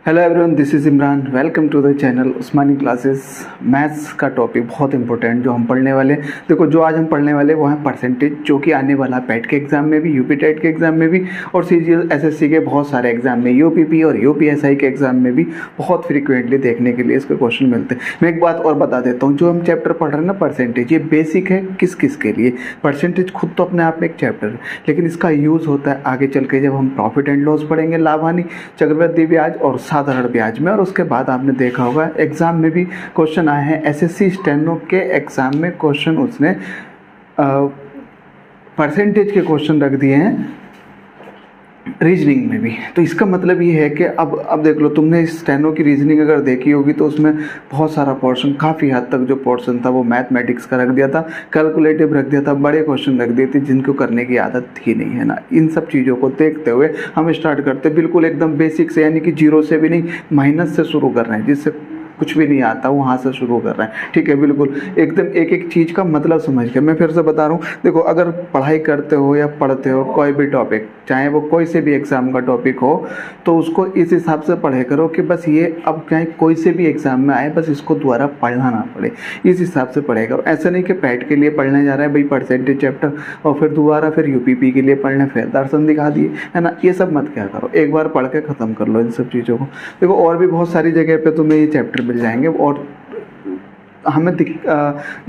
Hello everyone, this is Imran. Welcome to the channel Usmani classes. Maths का topic बहुत important जो हम पढ़ने वाले, देखो जो आज हम पढ़ने वाले वो है परसेंटेज, जो कि आने वाला पैट के एग्ज़ाम में भी, यूपी टेट के एग्ज़ाम में भी और सीजीएल एसएससी के बहुत सारे एग्ज़ाम में, यूपीपी और यूपीएसआई के एग्ज़ाम में भी बहुत फ्रीक्वेंटली देखने के लिए इसके क्वेश्चन मिलते हैं। मैं एक बात और बता देता हूँ, जो हम चैप्टर पढ़ रहे हैं ना परसेंटेज, ये बेसिक है किस किस के लिए। परसेंटेज खुद तो अपने आप में एक चैप्टर है, लेकिन इसका यूज़ होता है आगे चल के जब हम प्रॉफिट एंड लॉस पढ़ेंगे, लाभ हानि, चक्रवृद्धि ब्याज और साधारण ब्याज में। और उसके बाद आपने देखा होगा एग्जाम में भी क्वेश्चन आए हैं, एसएससी स्टेनो के एग्जाम में क्वेश्चन उसने परसेंटेज के क्वेश्चन रख दिए हैं रीजनिंग में भी। तो इसका मतलब ये है कि अब देख लो, तुमने स्टेनो की रीजनिंग अगर देखी होगी तो उसमें बहुत सारा पोर्शन, काफ़ी हद तक जो पोर्शन था वो मैथमेटिक्स का रख दिया था, कैलकुलेटिव रख दिया था, बड़े क्वेश्चन रख दिए थे जिनको करने की आदत थी नहीं, है ना। इन सब चीज़ों को देखते हुए हम स्टार्ट करते बिल्कुल एकदम बेसिक से, यानी कि जीरो से भी नहीं, माइनस से शुरू कर रहे हैं, जिससे कुछ भी नहीं आता वहाँ से शुरू कर रहे हैं। ठीक है, बिल्कुल एकदम एक एक चीज़ का मतलब समझ के। मैं फिर से बता रहा हूँ, देखो अगर पढ़ाई करते हो या पढ़ते हो कोई भी टॉपिक, चाहे वो कोई से भी एग्ज़ाम का टॉपिक हो, तो उसको इस हिसाब से पढ़े करो कि बस ये अब चाहे कोई से भी एग्ज़ाम में आए, बस इसको दोबारा पढ़ना ना पड़े, इस हिसाब से पढ़े करो। ऐसा नहीं कि पैट के लिए पढ़ने जा रहे हैं भाई परसेंटेज चैप्टर और फिर दोबारा फिर यूपीपी के लिए पढ़ने फिर दर्शन दिखा दिए, है ना। ये सब मत क्या करो, एक बार पढ़ के ख़त्म कर लो इन सब चीज़ों को। देखो और भी बहुत सारी जगह पे तुम्हें ये चैप्टर मिल जाएंगे और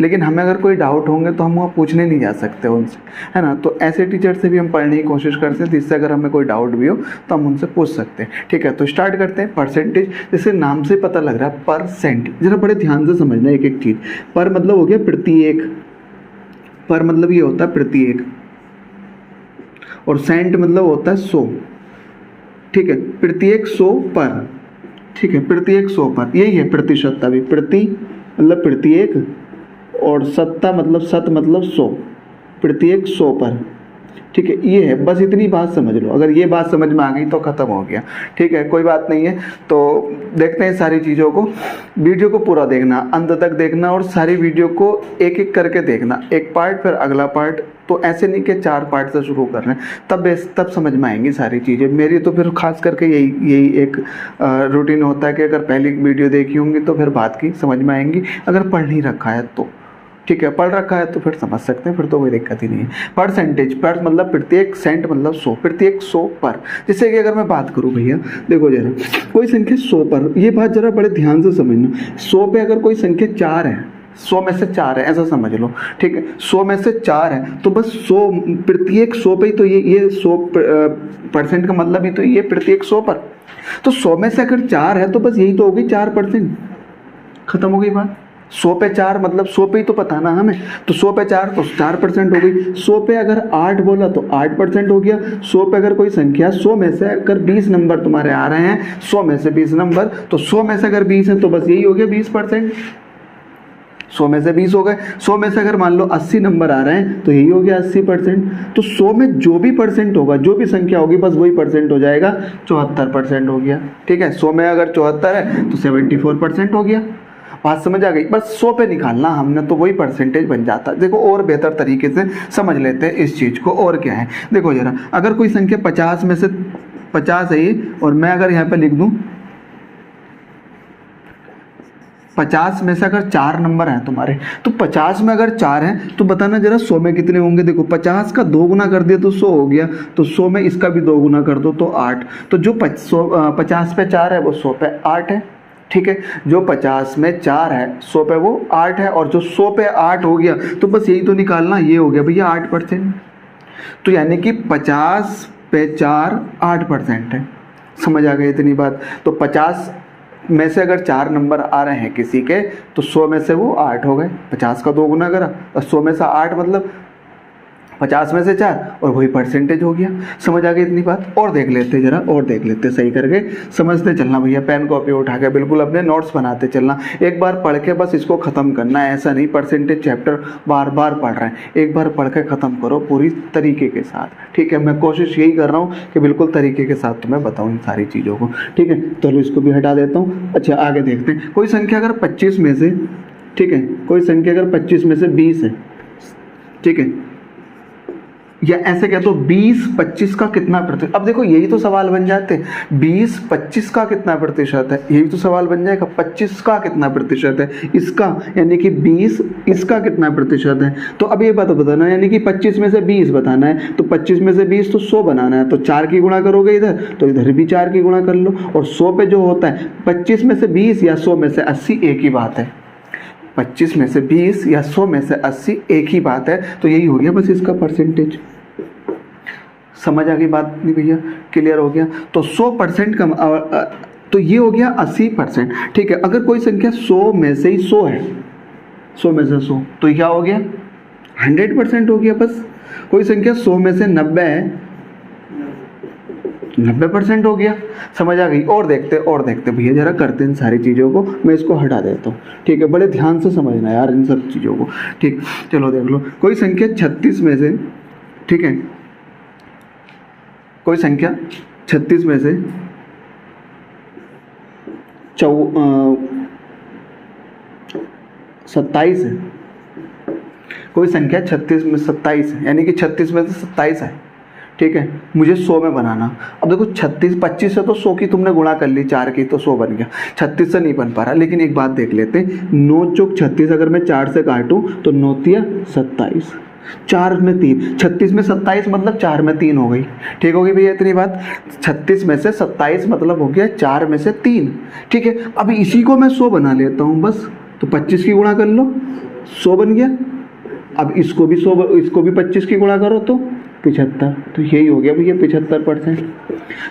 लेकिन हमें अगर कोई डाउट होंगे तो हम वहाँ पूछने नहीं जा सकते उनसे, है ना। तो ऐसे टीचर से भी हम पढ़ने की कोशिश करते हैं जिससे अगर हमें कोई डाउट भी हो तो हम उनसे पूछ सकते हैं। ठीक है, तो स्टार्ट करते हैं। परसेंटेज, जैसे नाम से पता लग रहा है परसेंट, जरा बड़े ध्यान से समझना एक एक चीज़। पर मतलब हो गया प्रति एक, पर मतलब ये होता है प्रति एक, और सेंट मतलब होता है 100। ठीक है, प्रति एक 100 पर, ठीक है, प्रति एक 100 पर, यही है प्रतिशत। अभी प्रति मतलब प्रति एक और सत्ता मतलब शत मतलब 100, प्रति एक 100 पर। ठीक है, ये है, बस इतनी बात समझ लो। अगर ये बात समझ में आ गई तो ख़त्म हो गया। ठीक है, कोई बात नहीं है। तो देखते हैं सारी चीज़ों को, वीडियो को पूरा देखना, अंत तक देखना और सारी वीडियो को एक एक करके देखना, एक पार्ट फिर अगला पार्ट। तो ऐसे नहीं कि 4 पार्ट से शुरू कर रहे हैं, तब समझ में आएंगी सारी चीज़ें। मेरी तो फिर खास करके यही एक रूटीन होता है कि अगर पहली वीडियो देखी होंगी तो फिर बात की समझ में आएंगी, अगर पढ़ नहीं रखा है तो। ठीक है, पढ़ रखा है तो फिर समझ सकते हैं, फिर तो कोई दिक्कत ही नहीं है। परसेंटेज, पर मतलब प्रत्येक, सेंट मतलब 100, प्रत्येक 100 पर। जैसे कि अगर मैं बात करूं भैया, देखो जरा कोई संख्या 100 पर, ये बात जरा बड़े ध्यान से समझना। 100 पे अगर कोई संख्या 4 है, 100 में से 4 है, ऐसा समझ लो। ठीक है, 100 में से 4 है तो बस 100, प्रत्येक 100 पे ही तो ये 100% का मतलब ही तो ये प्रत्येक 100 पर। तो 100 में से अगर 4 है तो बस यही तो होगी 4%, खत्म हो गई बात। 100 पे 4 मतलब 100 पे ही तो पता ना हमें, तो 100 पे 4 तो 4% हो गई। 100 पे अगर 8 बोला तो 8% हो गया। 100 पे अगर कोई संख्या, 100 में से अगर 20 नंबर तुम्हारे आ रहे हैं, 100 में से 20 नंबर, तो 100 में से अगर 20 है तो बस यही हो गया 20%। 100 में से 20 हो गए। 100 में से अगर मान लो 80 नंबर आ रहे हैं तो यही हो गया 80%। तो 100 में जो भी परसेंट होगा, जो भी संख्या होगी, बस वही परसेंट हो जाएगा, 74% हो गया। ठीक है, 100 में अगर 74 है तो 74% हो गया। बात समझ आ गई। बस 100 पे निकालना हमने, तो वही परसेंटेज बन जाता है। देखो और बेहतर तरीके से समझ लेते हैं इस चीज़ को। और क्या है, देखो जरा, अगर कोई संख्या 50 में से 50 है ये, और मैं अगर यहाँ पे लिख दूँ 50 में से अगर 4 नंबर हैं तुम्हारे, तो 50 में अगर 4 हैं तो बताना जरा 100 में कितने होंगे। देखो 50 का 2 गुना कर दिया तो 100 हो गया, तो 100 में इसका भी 2 गुना कर दो तो 8। तो जो 50 पे 4 है वो 100 पे 8 है। ठीक है, जो 50 में 4 है 100 पे वो 8 है, और जो 100 पे 8 हो गया तो बस यही तो निकालना, ये हो गया भैया 8%। तो यानी कि 50 पे 4 8% है। समझ आ गई इतनी बात। तो 50 में से अगर 4 नंबर आ रहे हैं किसी के, तो 100 में से वो 8 हो गए। 50 का 2 गुना करा और 100 में से 8 मतलब 50 में से 4, और वही परसेंटेज हो गया। समझ आ गई इतनी बात। और देख लेते जरा, और देख लेते, सही करके समझते चलना भैया। पेन कॉपी उठा के बिल्कुल अपने नोट्स बनाते चलना। एक बार पढ़ के बस इसको ख़त्म करना है, ऐसा नहीं परसेंटेज चैप्टर बार बार पढ़ रहे हैं। एक बार पढ़ के ख़त्म करो पूरी तरीके के साथ। ठीक है, मैं कोशिश यही कर रहा हूँ कि बिल्कुल तरीके के साथ तुम्हें बताऊँ इन सारी चीज़ों को। ठीक है, चलो इसको भी हटा देता हूँ। अच्छा, आगे देखते हैं। कोई संख्या अगर 25 में से, ठीक है, कोई संख्या अगर 25 में से 20 है, ठीक है, या ऐसे कह दो 20-25 का कितना प्रतिशत। अब देखो यही तो सवाल बन जाते, 20-25 का कितना प्रतिशत है, यही तो सवाल बन जाएगा। 25 का कितना प्रतिशत है इसका, यानी कि 20 इसका कितना प्रतिशत है। तो अब ये बात बताना, यानी कि 25 में से 20 बताना है, तो 25 में से 20 तो 100 बनाना है, तो 4 की गुणा करोगे इधर, तो इधर भी 4 की गुणा कर लो। और 100 पे जो होता है 25 में से 20 या 100 में से 80 एक ही बात है। 25 में से 20 या 100 में से 80 एक ही बात है। तो यही हो गया बस इसका परसेंटेज। समझ आ गई बात नहीं भैया, क्लियर हो गया। तो 100% का तो ये हो गया 80%। ठीक है, अगर कोई संख्या 100 में से ही 100 है, 100 में से 100, तो क्या हो गया 100% हो गया बस। कोई संख्या 100 में से 90 है, 90% हो गया। समझ आ गई। और देखते भैया, जरा करते हैं इन सारी चीज़ों को, मैं इसको हटा देता हूँ। ठीक है, बड़े ध्यान से समझना यार इन सब चीज़ों को। ठीक, चलो देख लो। कोई संख्या 36 में से, ठीक है, कोई संख्या 36 में से 27 है। कोई संख्या 36 में 27 है, यानी कि 36 में से 27 है। ठीक है, मुझे 100 में बनाना। अब देखो 25 से तो 100 की तुमने गुणा कर ली, 4 की तो 100 बन गया। 36 से नहीं बन पा रहा, लेकिन एक बात देख लेते हैं। 9 चौक 36 अगर मैं 4 से काटूं तो 9 तिया 27, 4 में 3, 36 में 27 मतलब 4 में 3 हो गई। ठीक होगी भैया इतनी बात। 36 में से 27 मतलब हो गया 4 में से 3। ठीक है, अब इसी को मैं 100 बना लेता हूँ बस। तो 25 की गुणा कर लो, 100 बन गया। अब इसको भी 100, इसको भी 25 की गुणा करो तो 75। तो यही हो गया भैया 75%।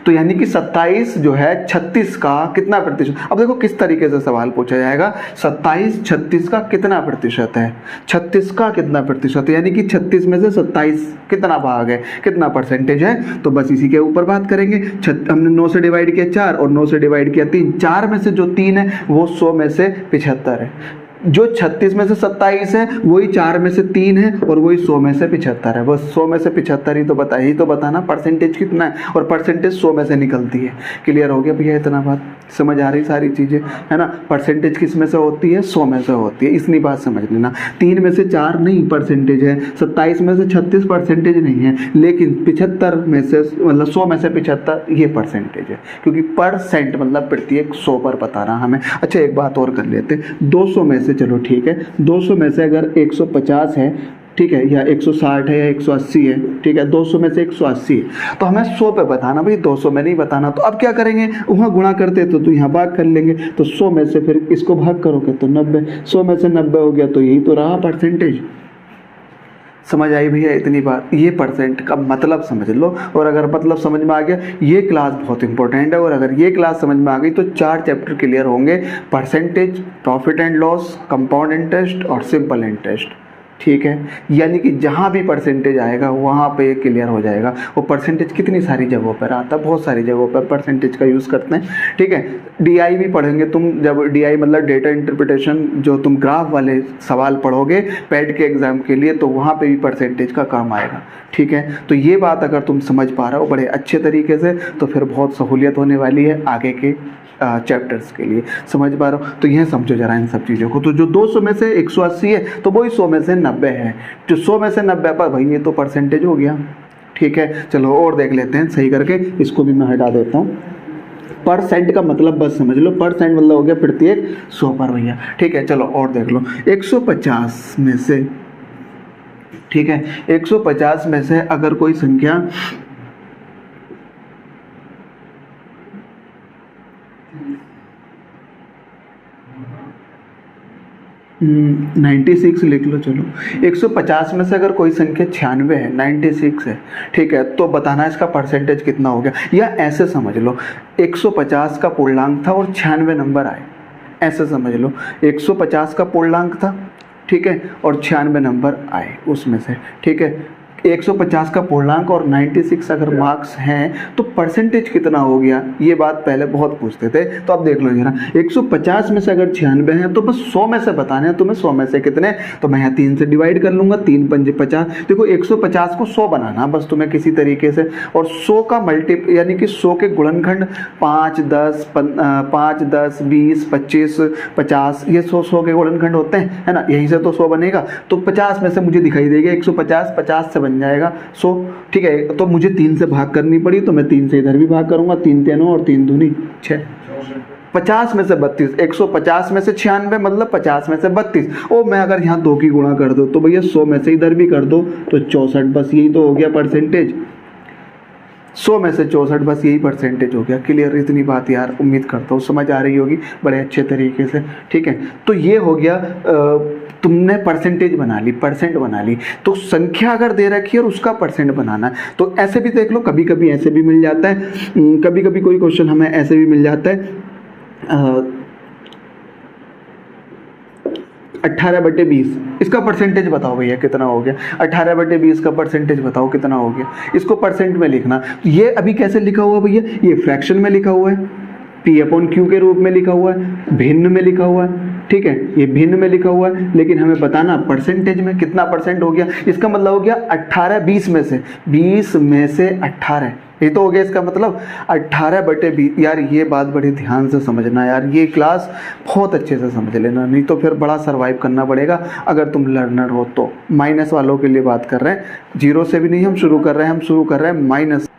तो यानी कि 27 जो है 36 का कितना प्रतिशत। अब देखो किस तरीके से सवाल पूछा जाएगा, 27 36 का कितना प्रतिशत है, 36 का कितना प्रतिशत है, यानी कि 36 में से 27 कितना भाग है, कितना परसेंटेज है। तो बस इसी के ऊपर बात करेंगे। हमने 9 से डिवाइड किया 4 और 9 से डिवाइड किया 3। 4 में से जो 3 है वो 100 में से 75 है। जो 36 में से 27 है वही 4 में से 3 है और वही 100 में से 75 है। बस 100 में से 75 ही तो बताना परसेंटेज कितना है, और परसेंटेज 100 में से निकलती है। क्लियर हो गया भैया इतना बात, समझ आ रही सारी चीज़ें, है ना। परसेंटेज किस में से होती है, 100 में से होती है, इतनी बात समझ लेना। 3 में से 4 नहीं परसेंटेज है, 27 में से 36 परसेंटेज नहीं है, लेकिन 75 में से मतलब 100 में से 75 ये परसेंटेज है, क्योंकि परसेंट मतलब प्रत्येक 100 पर बताना हमें। अच्छा एक बात और कर लेते, 200 में से, चलो ठीक है, 200 में से अगर 150 है, ठीक है, या 160 है या 180 है, ठीक है, 200 में से 180 है, तो हमें 100 पे बताना भाई, 200 में नहीं बताना। तो अब क्या करेंगे, वहाँ गुणा करते तो यहाँ भाग कर लेंगे। तो 100 में से फिर इसको भाग करोगे तो 90, 100 में से 90 हो गया, तो यही तो रहा परसेंटेज। समझ आई भैया इतनी बात, ये परसेंट का मतलब समझ लो। और अगर मतलब समझ में आ गया, ये क्लास बहुत इंपॉर्टेंट है। और अगर ये क्लास समझ में आ गई तो 4 चैप्टर क्लियर होंगे, percentage, profit and loss, compound interest और सिंपल इंटरेस्ट। ठीक है, यानी कि जहाँ भी परसेंटेज आएगा वहाँ पे क्लियर हो जाएगा। वो परसेंटेज कितनी सारी जगहों पर आता है, बहुत सारी जगहों पर परसेंटेज का यूज़ करते हैं। ठीक है, डीआई भी पढ़ेंगे तुम, जब डीआई मतलब डेटा इंटरप्रिटेशन, जो तुम ग्राफ वाले सवाल पढ़ोगे पैड के एग्जाम के लिए, तो वहाँ पे भी परसेंटेज का काम आएगा। ठीक है, तो ये बात अगर तुम समझ पा रहे हो बड़े अच्छे तरीके से, तो फिर बहुत सहूलियत होने वाली है आगे के चैप्टर्स के लिए। समझ पा रहे हो, तो यह समझो जरा इन सब चीज़ों को। तो जो 200 में से 180 है तो वही 100 में से 90 है। जो 100 में से 90 पर भाई ये तो परसेंटेज हो गया। ठीक है, चलो और देख लेते हैं सही करके, इसको भी मैं हटा देता हूँ। परसेंट का मतलब बस समझ लो, परसेंट मतलब हो गया प्रत्येक 100 पर भैया। ठीक है, चलो और देख लो। 150 में से, ठीक है, 150 में से अगर कोई संख्या 96 लिख लो। चलो 150 में से अगर कोई संख्या 96 है, 96 है, ठीक है, तो बताना इसका परसेंटेज कितना हो गया। या ऐसे समझ लो, 150 का पूर्णांक था और 96 नंबर आए, ऐसे समझ लो 150 का पूर्णांक था, ठीक है, और 96 नंबर आए उसमें से। ठीक है, 150 का पूर्णांक और 96 अगर मार्क्स हैं तो परसेंटेज कितना हो गया, ये बात पहले बहुत पूछते थे। तो अब देख लो जरा, 150 में से अगर 96 है तो बस 100 में से बताने हैं तुम्हें। 100 में से कितने, तो मैं यहाँ 3 से डिवाइड कर लूँगा, 3 पंजे 50। देखो 150 को 100 बनाना बस तुम्हें किसी तरीके से, और 100 का यानी कि 100 के गुणनखंड 5, 10, 20, 25, 50, ये 100 के गुणनखंड होते हैं, है ना। यहीं से तो 100 बनेगा। तो 50 में से मुझे दिखाई देगा 150, 50 से बन बन जाएगा 100। ठीक है, तो मुझे 3 से भाग करनी पड़ी तो मैं 3 से इधर भी भाग करूँगा, 3 3 और 3 दूनी 6। 50 में से 32, 150 में से 96 मतलब 50 में से 32। ओ मैं अगर यहाँ 2 की गुणा कर दो तो भैया 100 में से इधर भी कर दो तो 64। बस यही तो हो गया परसेंटेज, 100 में से 64, बस यही परसेंटेज हो गया। क्लियर इतनी बात यार, उम्मीद करता हूँ समझ आ रही होगी बड़े अच्छे तरीके से। ठीक है, तो ये हो गया, तुमने परसेंटेज बना ली, परसेंट बना ली। तो संख्या अगर दे रखी है और उसका परसेंट बनाना है तो ऐसे भी देख लो, कभी कभी ऐसे भी मिल जाता है, कभी कभी कोई क्वेश्चन हमें ऐसे भी मिल जाता है 18/20, इसका परसेंटेज बताओ भैया कितना हो गया। 18/20 का परसेंटेज बताओ कितना हो गया, इसको परसेंट में लिखना। ये अभी कैसे लिखा हुआ भैया, ये फ्रैक्शन में लिखा हुआ है, P/Q के रूप में लिखा हुआ है, भिन्न में लिखा हुआ है। ठीक है, ये भिन्न में लिखा हुआ है, लेकिन हमें बताना परसेंटेज में कितना परसेंट हो गया। इसका मतलब हो गया 18/20 में से, 20 में से 18, ये तो हो गया इसका मतलब 18/20। यार ये बात बड़ी ध्यान से समझना यार, ये क्लास बहुत अच्छे से समझ लेना, नहीं तो फिर बड़ा सर्वाइव करना पड़ेगा अगर तुम लर्नर हो तो। माइनस वालों के लिए बात कर रहे हैं, 0 से भी नहीं हम शुरू कर रहे हैं, हम शुरू कर रहे हैं माइनस।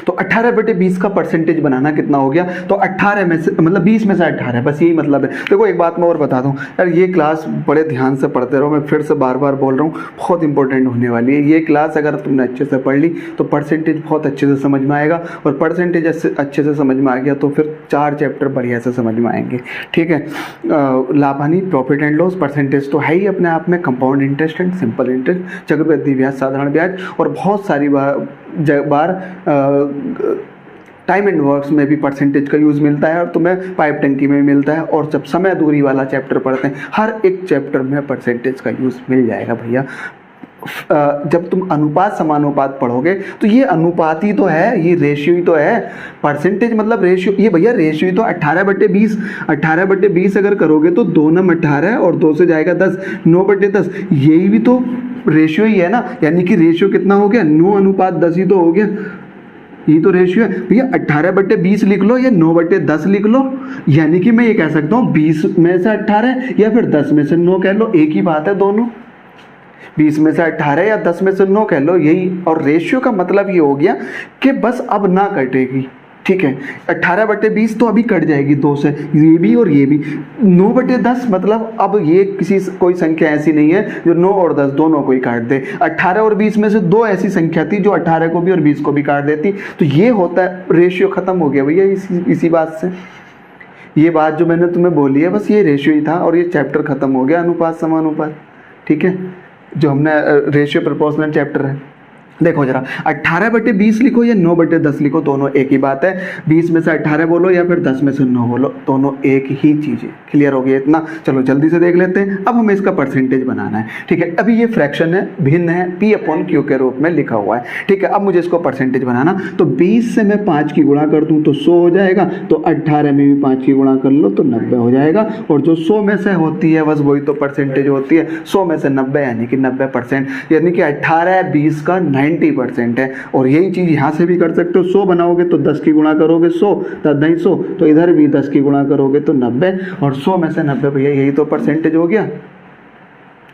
तो 18/20 का परसेंटेज बनाना कितना हो गया, तो 18 में से मतलब 20 में से 18, बस यही मतलब है। देखो एक बात मैं और बता दूं यार, ये क्लास बड़े ध्यान से पढ़ते रहो, मैं फिर से बार बार बोल रहा हूँ, बहुत इंपॉर्टेंट होने वाली है ये क्लास। अगर तुमने अच्छे से पढ़ ली तो परसेंटेज बहुत अच्छे से समझ में आएगा, और परसेंटेज अच्छे से समझ में आ गया तो फिर 4 चैप्टर बढ़िया से समझ में आएंगे। ठीक है, लाभ हानि, प्रॉफिट एंड लॉस, परसेंटेज तो है ही अपने आप में, compound interest and simple interest, चक्रवृद्धि ब्याज, साधारण ब्याज, और बहुत सारी बार टाइम एंड वर्क्स में भी परसेंटेज का यूज़ मिलता है, और तुम्हें पाइप टंकी में मिलता है। और जब समय दूरी वाला चैप्टर पढ़ते हैं, हर एक चैप्टर में परसेंटेज का यूज़ मिल जाएगा भैया। जब तुम अनुपात समानुपात पढ़ोगे तो ये अनुपात ही तो है, ये रेशियो ही तो है। परसेंटेज मतलब रेशियो, ये भैया रेशियो ही तो 18/20। 18/20 अगर करोगे तो 2 9 18 और 2 से जाएगा 10, 9/10, यही भी तो रेशियो ही है ना। यानी कि रेशियो कितना हो गया, 9:10 ही तो हो गया, ये तो रेशियो है भैया। 18/20 लिख लो या 9/10 लिख लो, यानी कि मैं ये कह सकता हूँ 20 में से 18 या फिर 10 में से 9 कह लो, एक ही बात है दोनों। 20 में से 18 या 10 में से 9 कह लो, यही। और रेशियो का मतलब ये हो गया कि बस अब ना कटेगी। ठीक है, 18/20 तो अभी कट जाएगी 2 से, ये भी और ये भी। 9/10 मतलब अब ये कोई संख्या ऐसी नहीं है जो 9 और 10 दोनों को ही काट दे। 18 और 20 में से 2 ऐसी संख्या थी जो 18 को भी और 20 को भी काट देती। तो ये होता है रेशियो, खत्म हो गया भैया इसी बात से। ये बात जो मैंने तुम्हें बोली है बस ये रेशियो ही था, और ये चैप्टर खत्म हो गया, अनुपात समानुपात। ठीक है, जो हमने रेशियो प्रोपोर्शनल चैप्टर है। देखो जरा, 18/20 लिखो या 9/10 लिखो, दोनों एक ही बात है। 20 में से 18 बोलो या फिर 10 में से 9 बोलो, दोनों एक ही चीज़ है। क्लियर हो गया इतना? चलो जल्दी से देख लेते हैं। अब हमें इसका परसेंटेज बनाना है। ठीक है, अभी ये फ्रैक्शन है, भिन्न है, P/Q के रूप में लिखा हुआ है। ठीक है, अब मुझे इसको परसेंटेज बनाना, तो 20 से मैं 5 की गुणा कर दूँ तो 100 हो जाएगा, तो 18 में भी 5 की गुणा कर लो तो 90 हो जाएगा। और जो 100 में से होती है बस वही तो परसेंटेज होती है। 100 में से 90 यानी कि 90%, यानी कि 18/20 का 90% है। और यही चीज़ यहाँ से भी कर सकते हो। 100 बनाओगे तो 10 की गुणा करोगे 100, तो 100, तो इधर भी 10 की गुणा करोगे तो 90, और 100 में से 90 भैया यही तो परसेंटेज हो गया।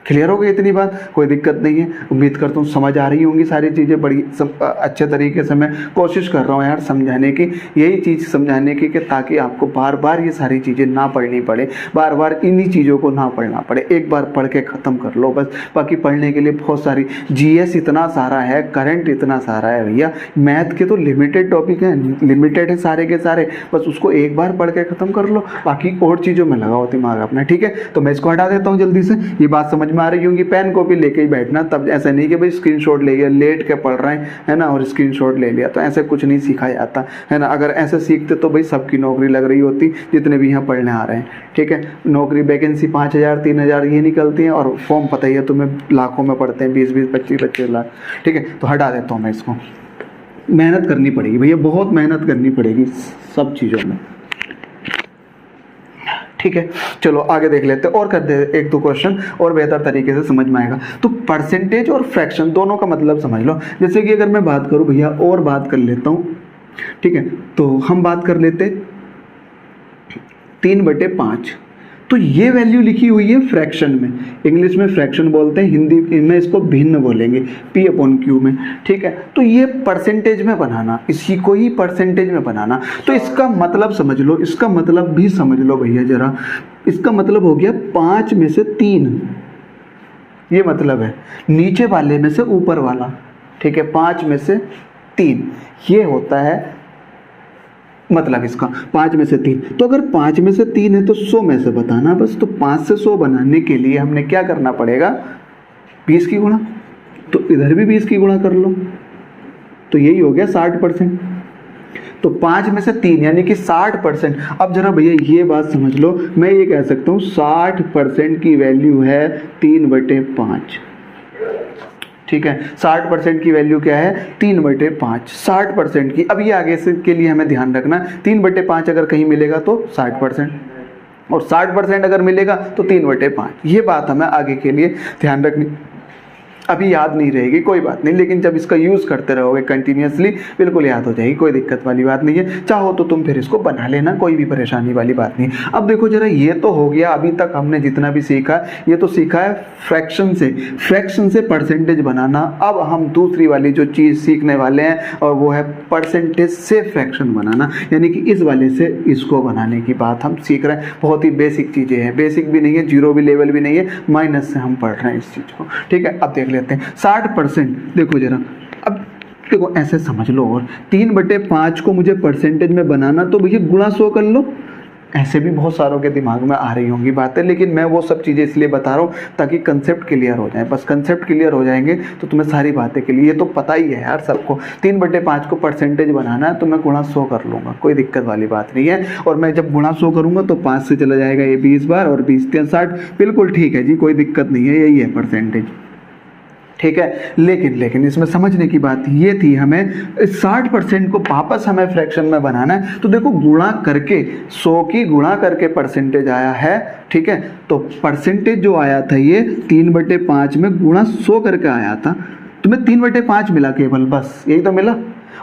क्लियर हो गई इतनी बात? कोई दिक्कत नहीं है। उम्मीद करता हूँ समझ आ रही होंगी सारी चीज़ें। बड़ी अच्छे तरीके से मैं कोशिश कर रहा हूँ यार समझाने की, यही चीज़ समझाने की कि ताकि आपको बार बार ये सारी चीज़ें ना पढ़नी पड़े, बार बार इन्हीं चीज़ों को ना पढ़ना पड़े। एक बार पढ़ के ख़त्म कर लो बस। बाकी पढ़ने के लिए बहुत सारी GS इतना सारा है, करंट इतना सारा है भैया। मैथ के तो लिमिटेड टॉपिक हैं, लिमिटेड है सारे के सारे, बस उसको एक बार पढ़ के ख़त्म कर लो। बाकी और चीज़ों में लगाओ दिमाग अपना। ठीक है, तो मैं इसको हटा देता हूँ जल्दी से। ये बात समझ में आ रही होंगी। पेन कॉपी लेके ही बैठना, तब ऐसा नहीं कि भाई स्क्रीनशॉट ले लिया, लेट के पढ़ रहे हैं है ना और स्क्रीनशॉट ले लिया, तो ऐसे कुछ नहीं सीखा जाता है ना। अगर ऐसे सीखते तो भाई सबकी नौकरी लग रही होती जितने भी यहाँ पढ़ने आ रहे हैं। ठीक है, नौकरी वैकेंसी 5000 3000 ये निकलती हैं, और फॉर्म पता ही है तुम्हें लाखों में पढ़ते हैं, 20 25 लाख। ठीक है, तो हटा देता हूँ मैं इसको। मेहनत करनी पड़ेगी भैया, बहुत मेहनत करनी पड़ेगी सब चीज़ों में। ठीक है, चलो आगे देख लेते हैं और कर दे एक दो क्वेश्चन और बेहतर तरीके से समझ में आएगा। तो परसेंटेज और फ्रैक्शन दोनों का मतलब समझ लो। जैसे कि अगर मैं बात करूं भैया, और बात कर लेता हूं। ठीक है, तो हम बात कर लेते 3/5। तो ये वैल्यू लिखी हुई है फ्रैक्शन में, इंग्लिश में फ्रैक्शन बोलते हैं, हिंदी में इसको भिन्न बोलेंगे, P/Q में, ठीक है। तो ये परसेंटेज में बनाना, इसी को ही परसेंटेज में बनाना। तो इसका मतलब समझ लो, इसका मतलब भी समझ लो भैया जरा, इसका मतलब हो गया 5 में से 3, ये मतलब है नीचे वाले में से ऊपर वाला, ठीक है, 5 में से 3 ये होता है मतलब इसका 5 में से 3। तो अगर 5 में से 3 है तो 100 में से बताना बस। तो 5 से 100 बनाने के लिए हमने क्या करना पड़ेगा, 20 की गुणा, तो इधर भी 20 की गुणा कर लो, तो यही हो गया 60%। तो 5 में से 3 यानी कि 60%। अब जरा भैया ये बात समझ लो, मैं ये कह सकता हूँ 60% की वैल्यू है 3/5, ठीक है। 60% की वैल्यू क्या है, 3/5, 60% की। अब ये आगे से के लिए हमें ध्यान रखना, 3/5 अगर कहीं मिलेगा तो 60%, और 60% अगर मिलेगा तो 3/5। ये बात हमें आगे के लिए ध्यान रखनी, अभी याद नहीं रहेगी कोई बात नहीं, लेकिन जब इसका यूज़ करते रहोगे कंटिन्यूसली बिल्कुल याद हो जाएगी, कोई दिक्कत वाली बात नहीं है। चाहो तो तुम फिर इसको बना लेना, कोई भी परेशानी वाली बात नहीं। अब देखो जरा, ये तो हो गया अभी तक हमने जितना भी सीखा, ये तो सीखा है फ्रैक्शन से परसेंटेज बनाना। अब हम दूसरी वाली जो चीज़ सीखने वाले हैं और वो है परसेंटेज से फ्रैक्शन बनाना, यानी कि इस वाले से इसको बनाने की बात हम सीख रहे हैं। बहुत ही बेसिक चीज़ें हैं, बेसिक भी नहीं है, जीरो भी लेवल भी नहीं है, माइनस से हम पढ़ रहे हैं इस चीज़ को, ठीक है। अब देख लेते हैं 60%। देखो जरा, अब देखो ऐसे समझ लो, और 3/5 को मुझे परसेंटेज में बनाना, तो भैया गुणा 100 कर लो। ऐसे भी बहुत सारों के दिमाग में आ रही होंगी बातें, लेकिन मैं वो सब चीज़ें इसलिए बता रहा हूँ ताकि कंसेप्ट क्लियर हो जाए। बस कंसेप्ट क्लियर हो जाएंगे तो तुम्हें सारी बातें के लिए, ये तो पता ही है यार सबको, 3/5 को परसेंटेज बनाना है तो मैं गुणा 100 कर लूँगा, कोई दिक्कत वाली बात नहीं है। और मैं जब गुणा 100 करूँगा तो 5 से चला जाएगा ये 20 बार, और 20 3 60, बिल्कुल ठीक है जी, कोई दिक्कत नहीं है, यही है परसेंटेज, ठीक है। लेकिन इसमें समझने की बात ये थी, हमें 60% को वापस हमें फ्रैक्शन में बनाना है। तो देखो गुणा करके 100 की गुणा करके परसेंटेज आया है, ठीक है। तो परसेंटेज जो आया था ये 3/5 में गुणा 100 करके आया था, तुम्हें 3/5 मिला केवल, बस यही तो मिला।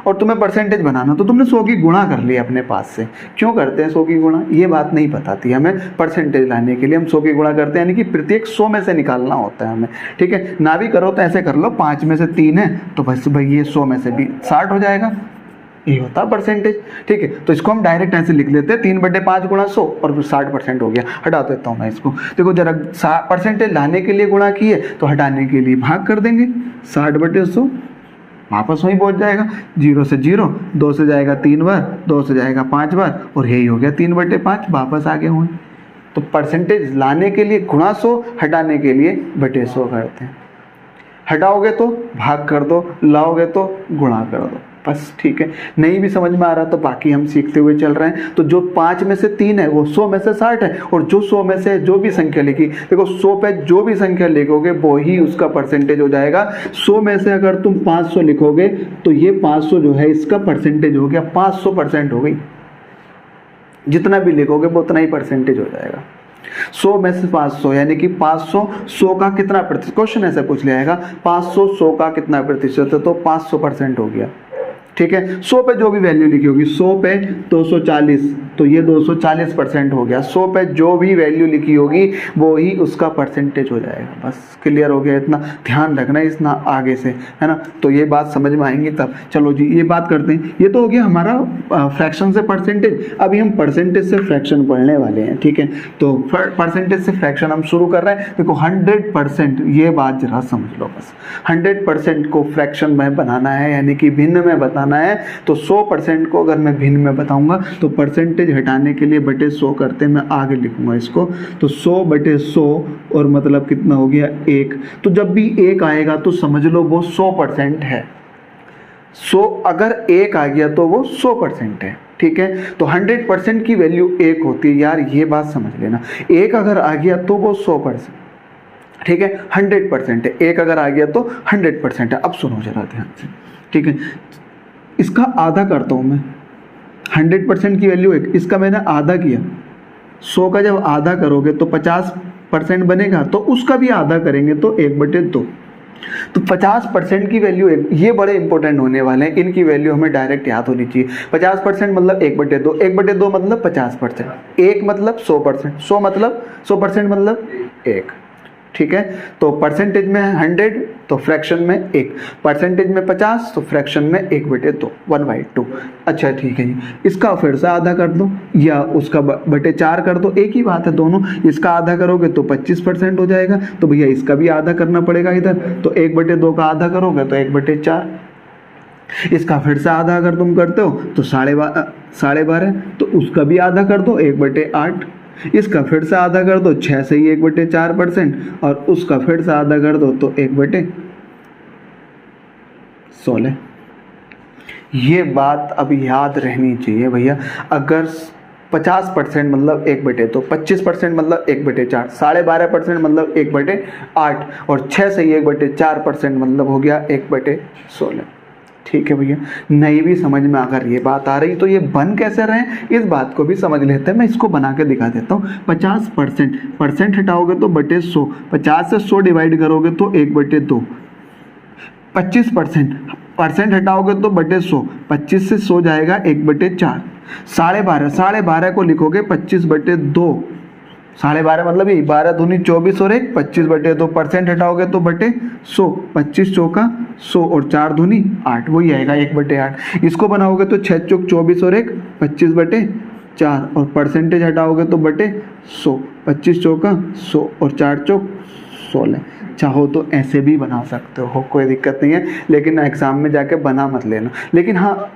और तुम्हें परसेंटेज बनाना तो तुमने 100 की गुणा कर ली अपने पास से। क्यों करते हैं 100 की गुणा, ये बात नहीं पता थी हमें। परसेंटेज लाने के लिए हम 100 की गुणा करते हैं, यानी कि प्रत्येक 100 में से निकालना होता है हमें, ठीक है। ना भी करो तो ऐसे कर लो, 5 में से 3 है तो बस भाई ये 100 में से भी 60 हो जाएगा, ये होता है परसेंटेज, ठीक है। तो इसको हम डायरेक्ट ऐसे लिख लेते हैं, 3/5 गुणा 100 और 60% हो गया। हटा देता हूँ मैं इसको। देखो जरा, परसेंटेज लाने के लिए गुणा किए तो हटाने के लिए भाग कर देंगे, 60/100 वापस वहीं पहुंच जाएगा। 0 से 0, 2 से जाएगा 3 बार, 2 से जाएगा 5 बार, और यही हो गया 3/5, वापस आगे हुए। तो परसेंटेज लाने के लिए गुणा 100, हटाने के लिए बटे 100 करते हैं। हटाओगे तो भाग कर दो, लाओगे तो गुणा कर दो, बस, ठीक है। नहीं भी समझ में आ रहा तो बाकी हम सीखते हुए चल रहे हैं। तो जो 5 में से 3 है वो 100 में से 60 है, और जो 100 में से जो भी संख्या लिखी, देखो 100 पे जो भी संख्या लिखोगे वो ही उसका परसेंटेज हो जाएगा। 100 में से अगर तुम 500 लिखोगे तो ये 500 जो है इसका परसेंटेज हो गया, 500% हो गई। जितना भी लिखोगे वो उतना ही परसेंटेज हो जाएगा। 100 में से 500 यानी कि 500 100 का कितना प्रतिशत, क्वेश्चन ऐसे पूछ लिया जाएगा, 500 100 का कितना प्रतिशत है, तो 500% हो गया, ठीक है। 100 पे जो भी वैल्यू लिखी होगी, 100 पे 240, तो ये 240% हो गया। 100 पे जो भी वैल्यू लिखी होगी वो ही उसका परसेंटेज हो जाएगा। बस क्लियर हो गया, इतना ध्यान रखना है इतना आगे से, है ना। तो ये बात समझ में आएंगी तब। चलो जी ये बात करते हैं, ये तो हो गया हमारा फ्रैक्शन से परसेंटेज। अभी हम परसेंटेज से फ्रैक्शन पढ़ने वाले हैं, ठीक है। तो परसेंटेज से फ्रैक्शन हम शुरू कर रहे हैं। देखो 100%, ये बात जरा समझ लो बस, 100% को फ्रैक्शन में बनाना है, यानी कि भिन्न में बताना है। तो 100% को अगर मैं भिन्न में बताऊंगा तो परसेंटेज हटाने के लिए बटे 100 करते हैं, मैं आगे लिखूंगा इसको। तो 100/100 और मतलब कितना हो गया 1। तो जब भी 1 आएगा तो समझ लो वो 100% है। 100 अगर 1 आ गया तो वो 100% है, ठीक है। तो 100% की वैल्यू 1 होती है यार, ये बात समझ लेना। 1 अगर आ गया तो वो 100%, ठीक है, 100% है। 1 अगर आ गया तो 100% है। अब सुनो जरा ध्यान से, ठीक है। इसका आधा करता हूँ मैं, 100% की वैल्यू 1, इसका मैंने आधा किया। 100 का जब आधा करोगे तो 50% बनेगा, तो उसका भी आधा करेंगे तो 1/2, तो 50% की वैल्यू, ये बड़े इंपॉर्टेंट होने वाले हैं, इनकी वैल्यू हमें डायरेक्ट याद होनी चाहिए। 50% मतलब 1/2, 1/2 मतलब 50%, 1 मतलब 100%, 100 मतलब 100% मतलब 1, ठीक है। तो परसेंटेज में 100 तो फ्रैक्शन में 1, परसेंटेज में 50 तो फ्रैक्शन में 1/2, 1/2। अच्छा ठीक है जी, इसका फिर से आधा कर दो या उसका बटे 4 कर दो, एक ही बात है दोनों। इसका आधा करोगे तो 25% हो जाएगा, तो भैया इसका भी आधा करना पड़ेगा इधर, तो 1/2 का आधा करोगे तो 1/4। इसका फिर से आधा अगर तुम करते हो तो 12.5, तो उसका भी आधा कर दो 1/8। इसका फिर से आधा कर दो, 6 से ही 1/4%, और उसका फिर से आधा कर दो तो 1/16। ये बात अब याद रहनी चाहिए भैया। अगर 50% मतलब 1/2, 25% मतलब 1/4, 12.5% मतलब 1/8, और 6 से ही 1/4% मतलब हो गया 1/16। ठीक है भैया, नहीं भी समझ में अगर ये बात आ रही तो ये बन कैसे रहे हैं इस बात को भी समझ लेते हैं। मैं इसको बना के दिखा देता हूँ। 50%, परसेंट हटाओगे तो बटे 100, 50 से 100 डिवाइड करोगे तो 1/2। 25%, परसेंट हटाओगे तो बटे 100, 25 से 100 जाएगा 1/4। 12.5 को लिखोगे 25/2, 12.5 मतलब ये 12 दूनी 24 और 1 25/2, परसेंट हटाओगे तो बटे 100, 25 चौका 100 और 4 दूनी 8, वही आएगा 1/8। इसको बनाओगे तो 6 चौक 24 और 1 25/4, और परसेंटेज हटाओगे तो बटे 100, 25 चौका 100 और 4 चौक 16। चाहो तो ऐसे भी बना सकते हो, कोई दिक्कत नहीं है, लेकिन एग्जाम में जाके बना मत लेना। लेकिन हाँ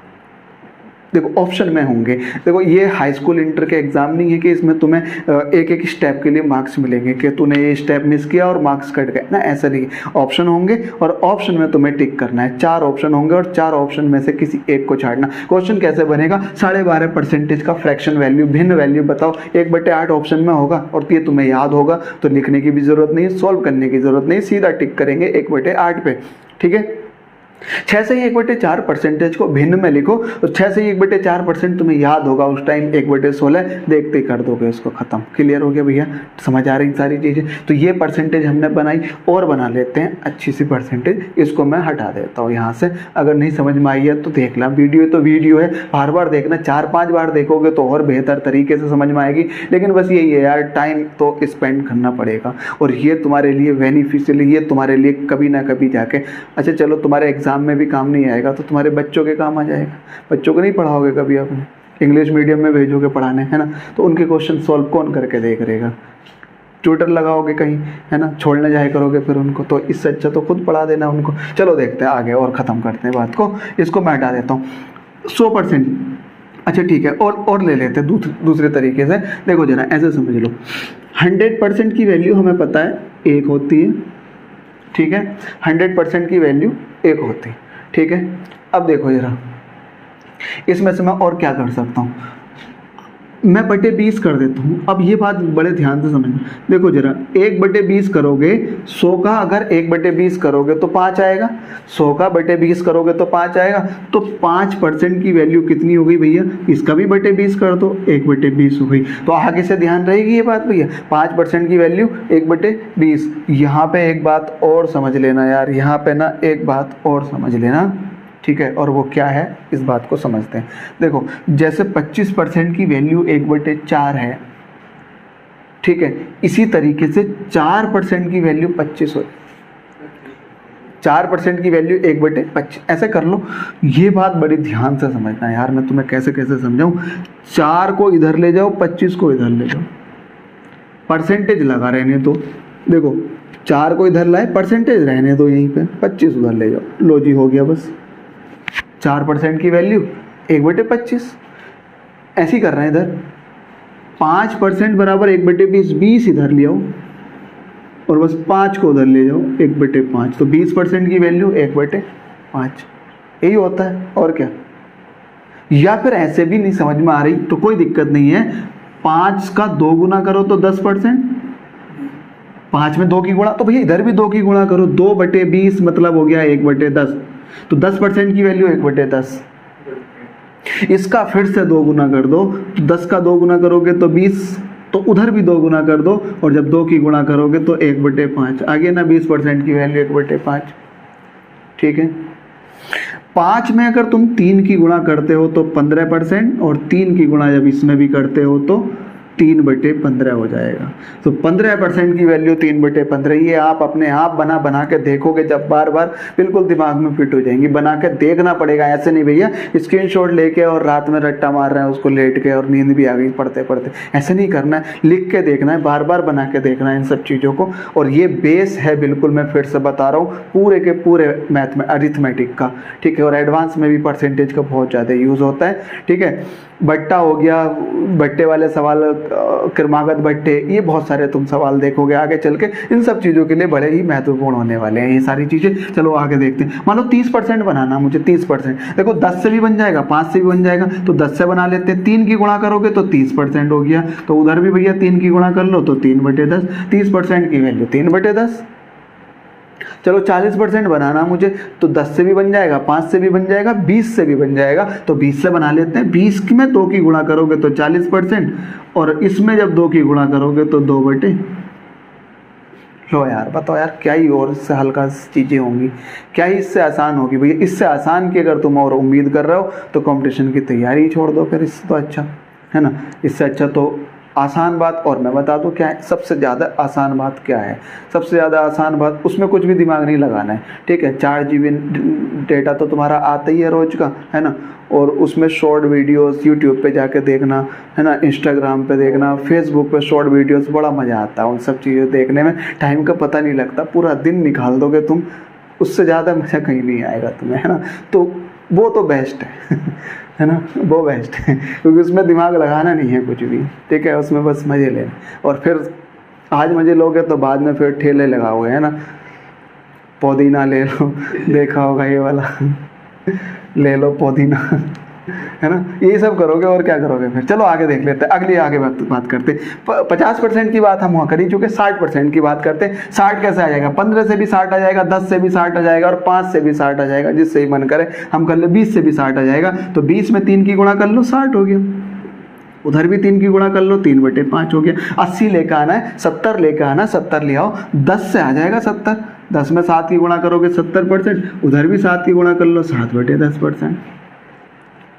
देखो ऑप्शन में होंगे। देखो ये हाई स्कूल इंटर के एग्जाम नहीं है कि इसमें तुम्हें एक एक स्टेप के लिए मार्क्स मिलेंगे कि तूने ये स्टेप मिस किया और मार्क्स कट गए ना, ऐसा नहीं। ऑप्शन होंगे और ऑप्शन में तुम्हें टिक करना है। 4 ऑप्शन होंगे और 4 ऑप्शन में से किसी एक को छाड़ना। क्वेश्चन कैसे बनेगा, 12.5% का फ्रैक्शन वैल्यू, भिन्न वैल्यू बताओ, 1/8 ऑप्शन में होगा और ये तुम्हें याद होगा तो लिखने की भी जरूरत नहीं, सॉल्व करने की जरूरत नहीं, सीधा टिक करेंगे 1/8 पे। ठीक है, 6 से ही 1/4 परसेंटेज को भिन्न में लिखो, तो 6 से ही 1/4% तुम्हें याद होगा उस टाइम 1/16, देखते ही कर दोगे उसको खत्म। क्लियर हो गया भैया, समझ आ रही सारी चीज़ें। तो ये परसेंटेज हमने बनाई, और बना लेते हैं अच्छी सी परसेंटेज। इसको मैं हटा देता हूँ यहाँ से, अगर नहीं समझ में आई है तो देख ला, वीडियो तो वीडियो है, बार बार देखना, 4-5 बार देखोगे तो और बेहतर तरीके से समझ में आएगी। लेकिन बस यही है यार, टाइम तो स्पेंड करना पड़ेगा, और ये तुम्हारे लिए बेनिफिशियल, ये तुम्हारे लिए कभी ना कभी जाके, अच्छा चलो तुम्हारे एग्जाम में भी काम नहीं आएगा तो तुम्हारे बच्चों के काम आ जाएगा। बच्चों को नहीं पढ़ाओगे कभी अपने, इंग्लिश मीडियम में भेजोगे पढ़ाने, है ना, तो उनके क्वेश्चन सॉल्व कौन करके देख रहेगा, ट्यूटर लगाओगे कहीं, है ना, छोड़ने जाया करोगे फिर उनको, तो इससे अच्छा तो खुद पढ़ा देना उनको। चलो देखते हैं आगे और ख़त्म करते हैं बात को, इसको मैं हटा देता हूँ। 100%, अच्छा ठीक है, और ले लेते हैं दूसरे तरीके से। देखो जरा ऐसे समझ लो, 100% की वैल्यू हमें पता है 1 होती है, ठीक है, 100% की वैल्यू 1 होती है, ठीक है। अब देखो जरा, इसमें से मैं और क्या कर सकता हूँ, मैं बटे 20 कर देता हूँ। अब ये बात बड़े ध्यान से समझना, देखो जरा 1/20 करोगे, 100 का अगर 1/20 करोगे तो 5 आएगा, 100 का बटे 20 करोगे तो 5 आएगा, तो 5% की वैल्यू कितनी हो गई भैया, इसका भी बटे 20 कर दो, 1/20 हो गई। तो आगे से ध्यान रहेगी ये बात भैया, 5% की वैल्यू 1/20। यहाँ पे एक बात और समझ लेना यार, यहाँ पे ना एक बात और समझ लेना, ठीक है, और वो क्या है इस बात को समझते हैं। देखो जैसे 25% की वैल्यू 1/4 है, ठीक है, इसी तरीके से 4% की वैल्यू 25 हो, 4% की वैल्यू 1/25, ऐसे कर लो। ये बात बड़ी ध्यान से समझना यार, मैं तुम्हें कैसे कैसे समझाऊं। 4 को इधर ले जाओ, 25 को इधर ले जाओ, परसेंटेज लगा रहने दो। देखो 4 को इधर लाए, परसेंटेज रहने दो यहीं पे, 25 उधर ले जाओ, लो जी हो गया बस। 4% की वैल्यू 1/25, ऐसी कर रहे हैं इधर। 5% बराबर 1/20, 20 इधर ले आओ और बस 5 को उधर ले जाओ, 1/5, तो 20% की वैल्यू 1/5, यही होता है और क्या। या फिर ऐसे भी नहीं समझ में आ रही तो कोई दिक्कत नहीं है, 5 का 2 गुना करो तो 10%, 5 में 2 की गुणा, तो भैया इधर भी 2 की गुणा करो, 2/20 मतलब हो गया 1/10, तो 10% की वैल्यू 1/10। इसका फिर से 2 गुना कर दो, तो 10 का 2 गुना करोगे तो 20, तो उधर भी 2 गुना कर दो, और जब 2 की गुणा करोगे तो 1/5 आ गया ना, 20% की वैल्यू 1/5। ठीक है, 5 में अगर तुम 3 की गुणा करते हो तो 15%, और 3 की गुणा जब इसमें भी करते हो तो 3/15 हो जाएगा। तो 15% की वैल्यू 3/15, ये आप अपने आप बना बना के देखोगे जब बार बार, बिल्कुल दिमाग में फिट हो जाएंगी। बना के देखना पड़ेगा, ऐसे नहीं भैया स्क्रीनशॉट लेके और रात में रट्टा मार रहे हैं उसको लेट के और नींद भी आ गई पढ़ते पढ़ते, ऐसे नहीं करना है। लिख के देखना है, बार बार बना के देखना है इन सब चीज़ों को। और ये बेस है, बिल्कुल मैं फिर से बता रहा हूँ, पूरे के पूरे मैथ में अरिथमेटिक का। ठीक है, और एडवांस में भी परसेंटेज का बहुत ज़्यादा यूज़ होता है। ठीक है, बट्टा हो गया, बट्टे वाले सवाल, क्रमागत बट्टे, ये बहुत सारे तुम सवाल देखोगे आगे चल के, इन सब चीज़ों के लिए बड़े ही महत्वपूर्ण होने वाले हैं ये सारी चीज़ें। चलो आगे देखते हैं। मान लो 30% बनाना मुझे, 30%, देखो 10 से भी बन जाएगा, 5 से भी बन जाएगा, तो 10 से बना लेते हैं। 3 की गुणा करोगे तो 30% हो गया, तो उधर भी भैया 3 की गुणा कर लो तो 3/10, 30% की वैल्यू 3/10। चलो 40% बनाना मुझे, तो 10 से भी बन जाएगा, 5 से भी बन जाएगा, 20 से भी बन जाएगा, तो 20 से बना लेते हैं। 20 में 2 की गुणा करोगे तो 40%, और इसमें जब 2 की गुणा करोगे तो 2/। लो यार बताओ यार, क्या ही और इससे हल्का चीज़ें होंगी, क्या ही इससे आसान होगी भैया। इससे आसान की अगर तुम और उम्मीद कर रहे हो तो कंपटीशन की तैयारी ही छोड़ दो फिर, इससे तो अच्छा है ना। इससे अच्छा तो आसान बात, और मैं बता दूं क्या है सबसे ज़्यादा आसान बात क्या है। सबसे ज़्यादा आसान बात, उसमें कुछ भी दिमाग नहीं लगाना है। ठीक है, 4 GB डेटा तो तुम्हारा आता ही है रोज का, है ना। और उसमें शॉर्ट वीडियोस यूट्यूब पे जाके देखना, है ना, इंस्टाग्राम पे देखना, फेसबुक पे शॉर्ट वीडियोस, बड़ा मज़ा आता है उन सब चीज़ें देखने में। टाइम का पता नहीं लगता, पूरा दिन निकाल दोगे तुम, उससे ज़्यादा मज़ा कहीं नहीं आएगा तुम्हें, है ना। तो वो तो बेस्ट है ना, वो बेस्ट है, क्योंकि उसमें दिमाग लगाना नहीं है कुछ भी। ठीक है, उसमें बस मज़े लेना, और फिर आज मज़े लोगे तो बाद में फिर ठेले लगाओगे, है ना। पुदीना ले लो, देखा होगा ये वाला ले लो पुदीना, है ना, ये सब करोगे और क्या करोगे फिर। चलो आगे देख लेते हैं, अगली आगे बात करते हैं। 50% की बात हम वहाँ कर ही चुके, 60% की बात करते हैं। 60 कैसे आ जाएगा, 15 से भी 60 आ जाएगा, 10 से भी 60 आ जाएगा, और 5 से भी 60 आ जाएगा, जिससे ही मन करे हम कर ले। 20 से भी 60 आ जाएगा, तो 20 में 3 की गुणा कर लो, 60 हो गया। उधर भी 3 की गुणा कर लो, 3/5 हो गया। 80 लेकर आना है, 70 लेकर आना, 70 ले आओ, 10 से आ जाएगा 70। 10 में 7 की गुणा करोगे 70%, उधर भी 7 की गुणा कर लो, 7/10%।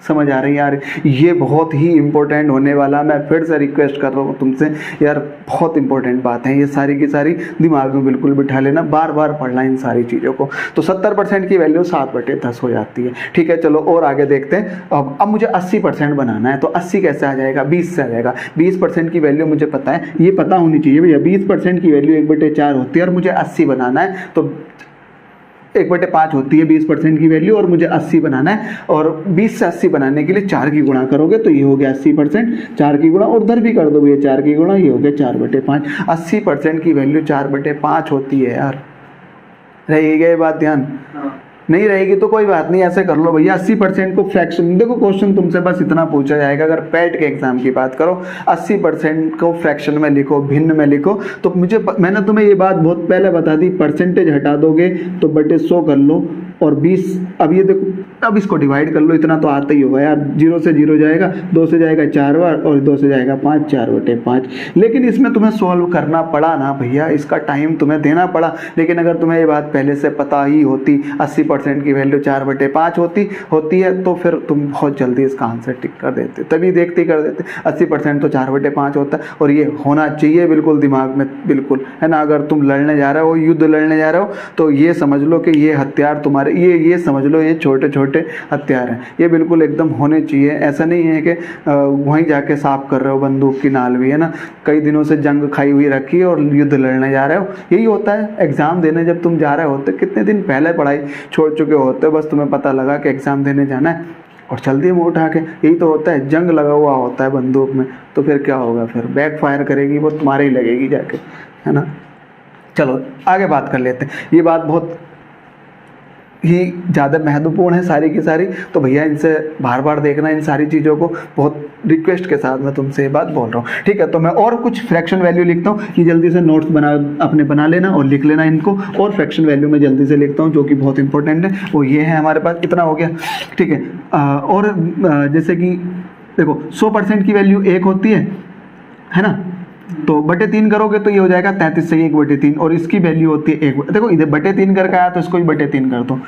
समझ आ रही है यार, ये बहुत ही इंपॉर्टेंट होने वाला। मैं फिर से रिक्वेस्ट कर रहा हूँ तुमसे यार, बहुत इंपॉर्टेंट बात है ये सारी की सारी, दिमाग में बिल्कुल बिठा लेना, बार बार पढ़ना इन सारी चीज़ों को। तो 70% की वैल्यू 7/10 हो जाती है। ठीक है, चलो और आगे देखते हैं। अब मुझे 80% बनाना है, तो 80 कैसे आ जाएगा, 20 से आ जाएगा। 20% की वैल्यू मुझे पता है, ये पता होनी चाहिए भैया, 20% की वैल्यू 1/4 होती है, और मुझे 80 बनाना है, तो 1/5 होती है 20% की वैल्यू, और मुझे 80 बनाना है। और 20 से 80 बनाने के लिए 4 की गुणा करोगे तो ये हो गया 80%, 4 की गुणा, और उधर भी कर दो भैया 4 की गुणा, ये हो गया 4/5। 80% की वैल्यू 4/5 होती है यार, रहेगी ये बात ध्यान। नहीं रहेगी तो कोई बात नहीं, ऐसे कर लो भैया। 80% को फ्रैक्शन, देखो क्वेश्चन तुमसे बस इतना पूछा जाएगा, अगर पैट के एग्जाम की बात करो, 80% को फ्रैक्शन में लिखो, भिन्न में लिखो। तो मैंने तुम्हें ये बात बहुत पहले बता दी, परसेंटेज हटा दोगे तो बटे 100 कर लो, और 20, अब ये देखो, अब इसको डिवाइड कर लो, इतना तो आता ही होगा यार। 0 से 0 जाएगा, 2 से जाएगा 4 बार, और 2 से जाएगा 5, 4/5। लेकिन इसमें तुम्हें सॉल्व करना पड़ा ना भैया, इसका टाइम तुम्हें देना पड़ा। लेकिन अगर तुम्हें ये बात पहले से पता ही होती, 80% की वैल्यू 4/5 होती है, तो फिर तुम बहुत जल्दी इसका आंसर टिक कर देते, तभी देखते कर देते। 80% तो 4/5 होता है, और ये होना चाहिए बिल्कुल दिमाग में, बिल्कुल, है ना। अगर तुम लड़ने जा रहे हो, युद्ध लड़ने जा रहे हो, तो ये समझ लो कि ये हथियार तुम्हारे, ये समझ लो ये छोटे छोटे हथियार हैं, ये बिल्कुल एकदम होने चाहिए। ऐसा नहीं है कि वहीं जाके साफ कर रहे हो बंदूक की नाल भी, है ना, कई दिनों से जंग खाई हुई रखी है और युद्ध लड़ने जा रहे हो। यही होता है एग्ज़ाम देने, जब तुम जा रहे होते, कितने दिन पहले पढ़ाई छोड़ चुके होते हो, बस तुम्हें पता लगा कि एग्ज़ाम देने जाना है, और चल दिए मुँह उठा के। यही तो होता है, जंग लगा हुआ होता है बंदूक में, तो फिर क्या होगा, फिर बैक फायर करेगी, वो तुम्हारे ही लगेगी जाके, है ना। चलो आगे बात कर लेते हैं। ये बात बहुत ही ज़्यादा महत्वपूर्ण है सारी की सारी, तो भैया इनसे बार बार देखना इन सारी चीज़ों को, बहुत रिक्वेस्ट के साथ मैं तुमसे ये बात बोल रहा हूँ। ठीक है, तो मैं और कुछ फ्रैक्शन वैल्यू लिखता हूँ कि जल्दी से नोट्स बना लेना और लिख लेना इनको। और फ्रैक्शन वैल्यू मैं जल्दी से लिखता हूँ जो कि बहुत इंपॉर्टेंट है, वो ये है हमारे पास, इतना हो गया। ठीक है, और जैसे कि देखो 100% की वैल्यू 1 होती है ना, तो बटे 3 करोगे तो ये हो जाएगा 33 सही 1/3, और इसकी वैल्यू होती है 1, देखो इधर बटे 3 करके आया तो इसको भी बटे 3 कर दो।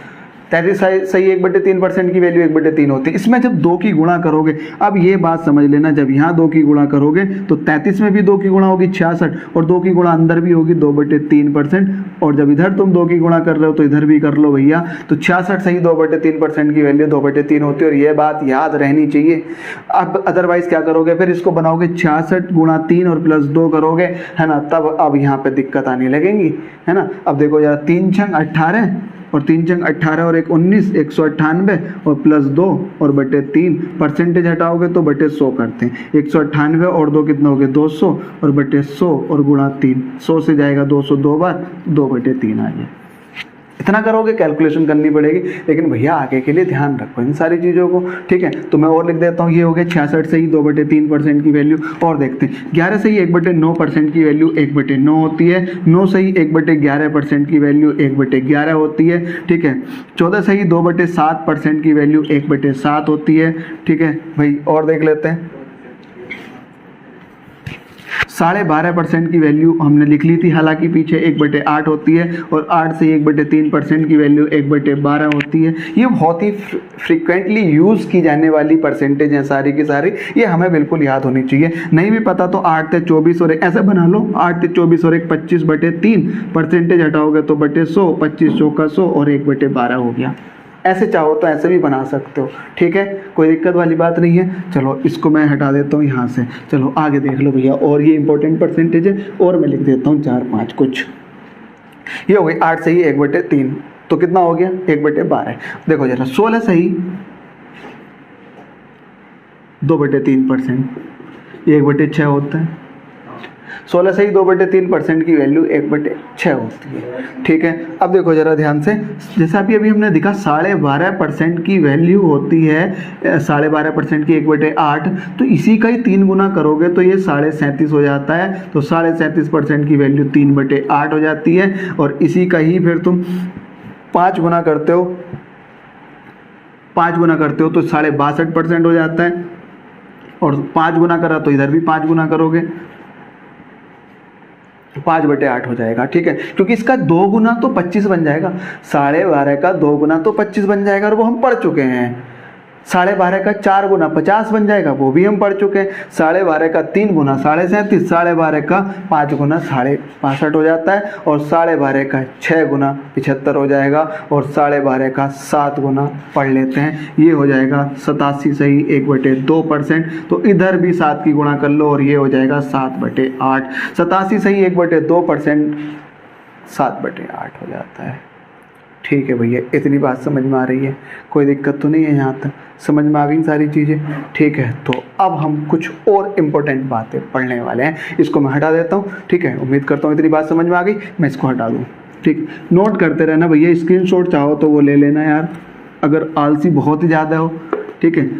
33 सही 1/3% की वैल्यू 1/3 होती है। इसमें जब 2 की गुणा करोगे, अब ये बात समझ लेना, जब यहाँ 2 की गुणा करोगे तो 33 में भी 2 की गुणा होगी 66, और 2 की गुणा अंदर भी होगी 2/3%, और जब इधर तुम 2 की गुणा कर रहे हो तो इधर भी कर लो भैया, तो 66 सही 2/3% की वैल्यू 2/3 होती है, और ये बात याद रहनी चाहिए। अब अदरवाइज क्या करोगे, फिर इसको बनाओगे 66 गुणा 3 और प्लस 2 करोगे, है ना, तब अब यहाँ पे दिक्कत आने लगेंगी, है ना। अब देखो जरा 3 छंग 18 और 3 छंग 18 और 1 19, 198 और प्लस 2 और बटे 3, परसेंटेज हटाओगे तो बटे 100 करते हैं। 198 और 2 कितना हो गया 200, और बटे 100 और गुणा 3, 100 से जाएगा 200 दो बार, 2/3 आ गया। इतना करोगे, कैलकुलेशन करनी पड़ेगी, लेकिन भैया आगे के लिए ध्यान रखो इन सारी चीज़ों को, ठीक है। तो मैं और लिख देता हूँ, ये हो गया 66 सही 2/3% की वैल्यू। और देखते हैं 11 सही 1/9% की वैल्यू 1/9 होती है। 9 सही 1/11% की वैल्यू 1/11 होती है, ठीक है। 14 सही 2/7% की वैल्यू 1/7 होती है, ठीक है भाई। और देख लेते हैं 12.5% की वैल्यू हमने लिख ली थी, हालांकि पीछे 1/8 होती है, और 8 से 1/3% की वैल्यू 1/12 होती है। ये बहुत ही फ्रिक्वेंटली यूज़ की जाने वाली परसेंटेज है सारी की सारी, ये हमें बिल्कुल याद होनी चाहिए। नहीं भी पता तो 8 से 24 और 1 ऐसे बना लो, 8 से 24 और 1 25/3, परसेंटेज हटाओगे तो बटे 100, 25 चौका 100 और 1/12 हो गया। ऐसे चाहो तो ऐसे भी बना सकते हो, ठीक है, कोई दिक्कत वाली बात नहीं है। चलो इसको मैं हटा देता हूँ यहाँ से, चलो आगे देख लो भैया। और ये इंपॉर्टेंट परसेंटेज है, और मैं लिख देता हूँ 4-5 कुछ। ये हो गई 8 सही 1/3, तो कितना हो गया 1/12। देखो जरा 16 सही 2/3%, ये 1/6 होता है। 16 सही 2/3% की वैल्यू 1/6 होती है, ठीक है। अब देखो जरा ध्यान से, जैसा अभी हमने देखा 12.5% की वैल्यू होती है, 12.5% की 1/8, तो इसी का ही 3 गुना करोगे तो ये 37.5 हो जाता है। तो 37.5% की वैल्यू 3/8 हो जाती है, और इसी का ही फिर तुम 5 गुना करते हो, 5 गुना करते हो तो 62.5% हो जाता है, और 5 गुना करा तो इधर भी 5 गुना करोगे, 5/8 हो जाएगा, ठीक है। क्योंकि इसका 2 गुना तो 25 बन जाएगा, 12.5 का 2 गुना तो 25 बन जाएगा, और वो हम पढ़ चुके हैं। 12.5 का 4 गुना 50 बन जाएगा, वो भी हम पढ़ चुके हैं। 12.5 का 3 गुना 37.5, 12.5 का 5 गुना 65 हो जाता है, और 12.5 का 6 गुना 75 हो जाएगा, और 12.5 का 7 गुना पढ़ लेते हैं, ये हो जाएगा 87 सही 1/2%। तो इधर भी 7 की गुणा कर लो, और ये हो जाएगा 7/8। 87 सही 1/2%, 7/8 हो जाता है, ठीक है भैया। इतनी बात समझ में आ रही है, कोई दिक्कत तो नहीं है, यहाँ तक समझ में आ गई सारी चीज़ें, ठीक है। तो अब हम कुछ और इम्पोर्टेंट बातें पढ़ने वाले हैं, इसको मैं हटा देता हूँ, ठीक है। उम्मीद करता हूँ इतनी बात समझ में आ गई, मैं इसको हटा दूँ, ठीक। नोट करते रहना भैया, स्क्रीनशॉट चाहो तो वो ले लेना यार, अगर आलसी बहुत ही ज़्यादा हो, ठीक है।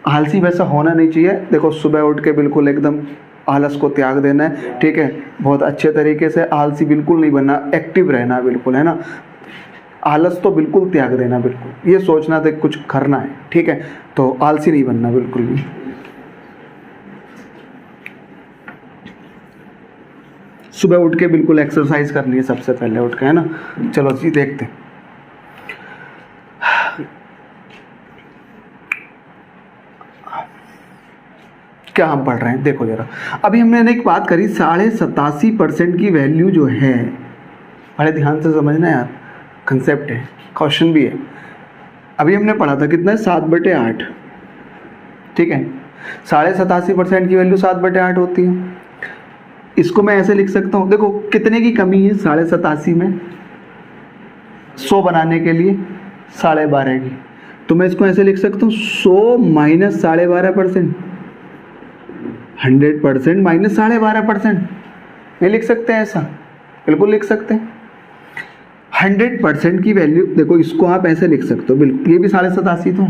आलसी वैसा होना नहीं चाहिए, देखो सुबह उठ के बिल्कुल एकदम आलस को त्याग देना है, ठीक है। बहुत अच्छे तरीके से आलसी बिल्कुल नहीं बनना, एक्टिव रहना बिल्कुल, है ना। आलस तो बिल्कुल त्याग देना, बिल्कुल ये सोचना था कुछ करना है, ठीक है। तो आलसी नहीं बनना बिल्कुल भी। सुबह उठ के बिल्कुल एक्सरसाइज करनी है सबसे पहले उठ के, है ना। चलो जी देखते हैं क्या हम पढ़ रहे हैं। देखो जरा, अभी हमने एक बात करी 87.5% की वैल्यू जो है, बड़े ध्यान से समझना यार, कंसेप्ट है, क्वेश्चन भी है। अभी हमने पढ़ा था कितना है 7/8, ठीक है। 87.5% की वैल्यू 7/8 होती है। इसको मैं ऐसे लिख सकता हूँ, देखो कितने की कमी है 87.5 में, 100 बनाने के लिए 12.5 की, तो मैं इसको ऐसे लिख सकता हूँ 100 माइनस 12.5%, 100% माइनस 12.5%, नहीं लिख सकते हैं ऐसा, बिल्कुल लिख सकते हैं। 100% की वैल्यू, देखो इसको आप ऐसे लिख सकते हो, बिल्कुल ये भी 87.5 तो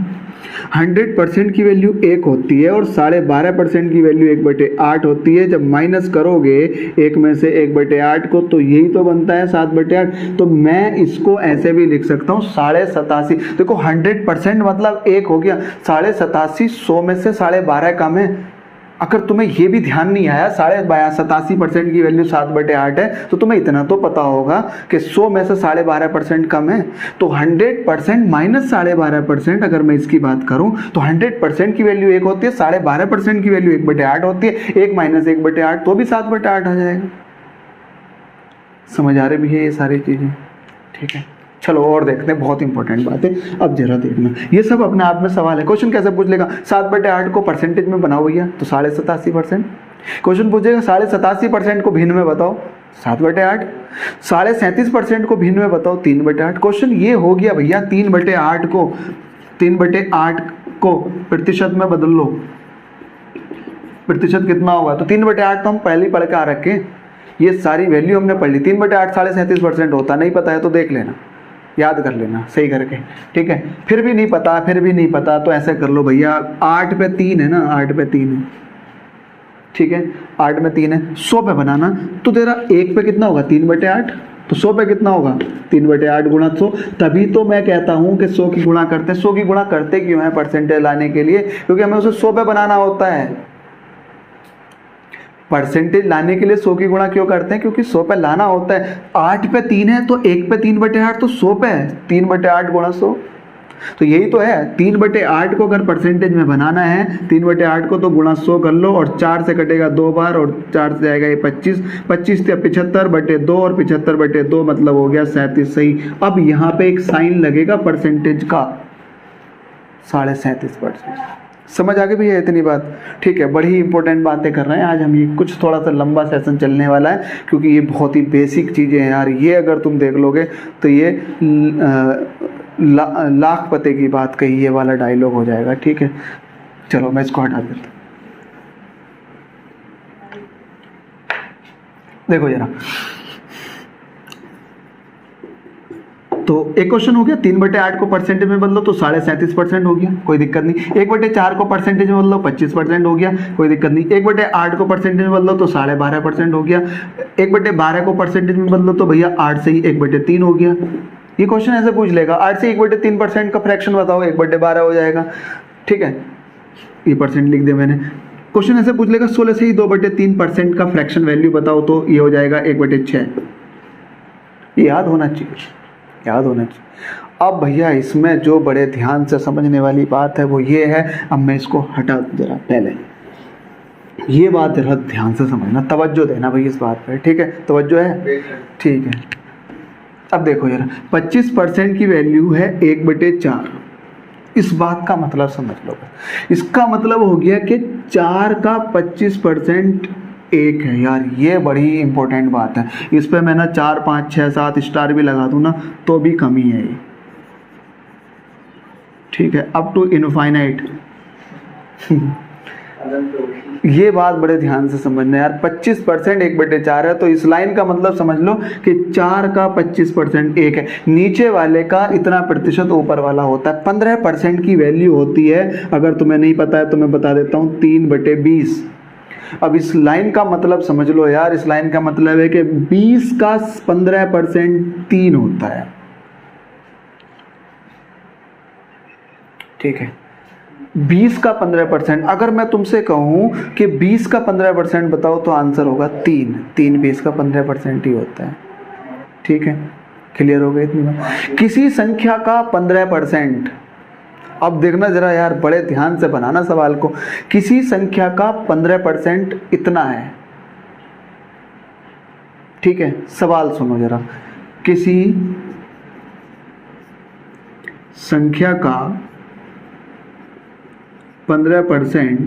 100% की वैल्यू 1 होती है, और 12.5% की वैल्यू 1/8 होती है। जब माइनस करोगे 1 में से 1/8 को, तो यही तो बनता है 7/8। तो मैं इसको ऐसे भी लिख सकता हूँ 87.5। देखो 100% मतलब 1 हो गया, 87.5 100 में से 12.5 कम है, अगर तुम्हें ये भी ध्यान नहीं आया 87% की वैल्यू 7/8 है, तो तुम्हें इतना तो पता होगा कि 100 में से 12.5% कम है, तो 100% माइनस 12.5%, अगर मैं इसकी बात करूं तो 100% की वैल्यू 1 होती है, 12.5% की वैल्यू 1/8 होती है, 1 माइनस 1/8 तो भी 7/8 आ जाएगा। समझ आ रही भी है ये सारी चीजें? ठीक है, चलो और देखते हैं, बहुत इंपॉर्टेंट बात है। अब जरा देखना, ये सब अपने आप में सवाल है। क्वेश्चन कैसे पूछ लेगा, 7/8 को परसेंटेज में बनाओ भैया, तो 87.5%। क्वेश्चन पूछेगा 87.5% को भिन्न में बताओ, 7/8। 37.5% को भिन्न में बताओ, 3/8। क्वेश्चन ये हो गया भैया, 3/8 को प्रतिशत में बदल लो, प्रतिशत कितना होगा, तो 3/8 तो हम पहले ही पढ़ के आ रखे, ये सारी वैल्यू हमने पढ़ ली। 3/8 37.5% होता, नहीं पता है तो देख लेना, याद कर लेना सही करके, ठीक है। फिर भी नहीं पता तो ऐसे कर लो भैया, 8 पे 3 है ना, 8 पे 3 है, ठीक है, 8 में 3 है, 100 पे बनाना, तो तेरा 1 पे कितना होगा, 3/8, तो 100 पे कितना होगा, 3/8 गुणा 100। तभी तो मैं कहता हूं कि 100 की गुणा करते हैं। 100 की गुणा करते क्यों है परसेंटेज लाने के लिए, क्योंकि हमें उसे 100 पे बनाना होता है। परसेंटेज लाने के लिए 100 की गुणा क्यों करते हैं, क्योंकि 100 पे लाना होता है। 8 पे 3 है तो 1 पे 3/8 तो 100 पे है, 3/8 गुणा 100, तो यही तो है। 3/8 को अगर परसेंटेज में बनाना है, 3/8 को तो गुणा 100 कर लो, और 4 से कटेगा 2 बार, और 4 से जाएगा ये 25, 25 से 75/2, और 75/2 मतलब हो गया 37, सही। अब यहाँ पे एक साइन लगेगा परसेंटेज का, 37.5%। समझ आ गई भैया इतनी बात? ठीक है, बड़ी इंपॉर्टेंट बातें कर रहे हैं आज हम। ये कुछ थोड़ा सा लंबा सेशन चलने वाला है, क्योंकि ये बहुत ही बेसिक चीज़ें हैं यार। ये अगर तुम देख लोगे तो ये लाख पते की बात कही, ये वाला डायलॉग हो जाएगा, ठीक है। चलो मैं इसको हटा देता हूँ। देखो जरा, तो एक क्वेश्चन हो गया, 3/8 को परसेंटेज में बदलो तो 37.5% हो गया, कोई दिक्कत नहीं। 1/4 को परसेंटेज में बदलो 25% हो गया, कोई दिक्कत नहीं। 1/8 को परसेंटेज में बदलो तो 12.5% हो गया। 1/12 को परसेंटेज में बदलो तो भैया 8 से ही 1/3 हो गया। ये क्वेश्चन ऐसे पूछ लेगा, 8 से 1/3% का फ्रैक्शन बताओ, 1/12 हो जाएगा, ठीक है। ये परसेंट लिख दिया मैंने। क्वेश्चन ऐसे पूछ लेगा 16 से ही 2/3% का फ्रैक्शन वैल्यू बताओ, तो ये हो जाएगा 1/6। ये याद होना चाहिए। अब भैया इसमें जो बड़े ध्यान से समझने वाली बात है वो ये है, अब मैं इसको हटा दूं जरा, पहले ये बात जरा ध्यान से समझना, तवज्जो देना भाई इस बात पे, ठीक है। तवज्जो है, ठीक है। अब देखो जरा, 25% की वैल्यू है 1/4। इस बात का मतलब समझ लो, इसका मतलब हो गया कि 4 का 25% 1 है यार। ये बड़ी इंपॉर्टेंट बात है, इस पे मैं ना 4, 5, 6, 7 स्टार भी लगा दूं ना तो भी कमी है ये, ठीक है, अप टू इनफाइनाइट। ये बात बड़े ध्यान से समझना यार। 25% 1/4 है, तो इस लाइन का मतलब समझ लो कि 4 का 25% 1 है। नीचे वाले का इतना प्रतिशत ऊपर वाला होता है। 15% की वैल्यू होती है, अगर तुम्हें नहीं पता है तो मैं बता देता हूँ, 3/20। अब इस लाइन का मतलब समझ लो यार, इस लाइन का मतलब है कि 20 का 15% 3 होता है, ठीक है। 20 का 15%, अगर मैं तुमसे कहूं कि 20 का 15% बताओ तो आंसर होगा 3। 20 का 15% ही होता है, ठीक है। क्लियर हो गई इतनी बात? किसी संख्या का 15%, अब देखना जरा यार, बड़े ध्यान से बनाना सवाल को। किसी संख्या का 15% इतना है, ठीक है। सवाल सुनो जरा, किसी संख्या का 15%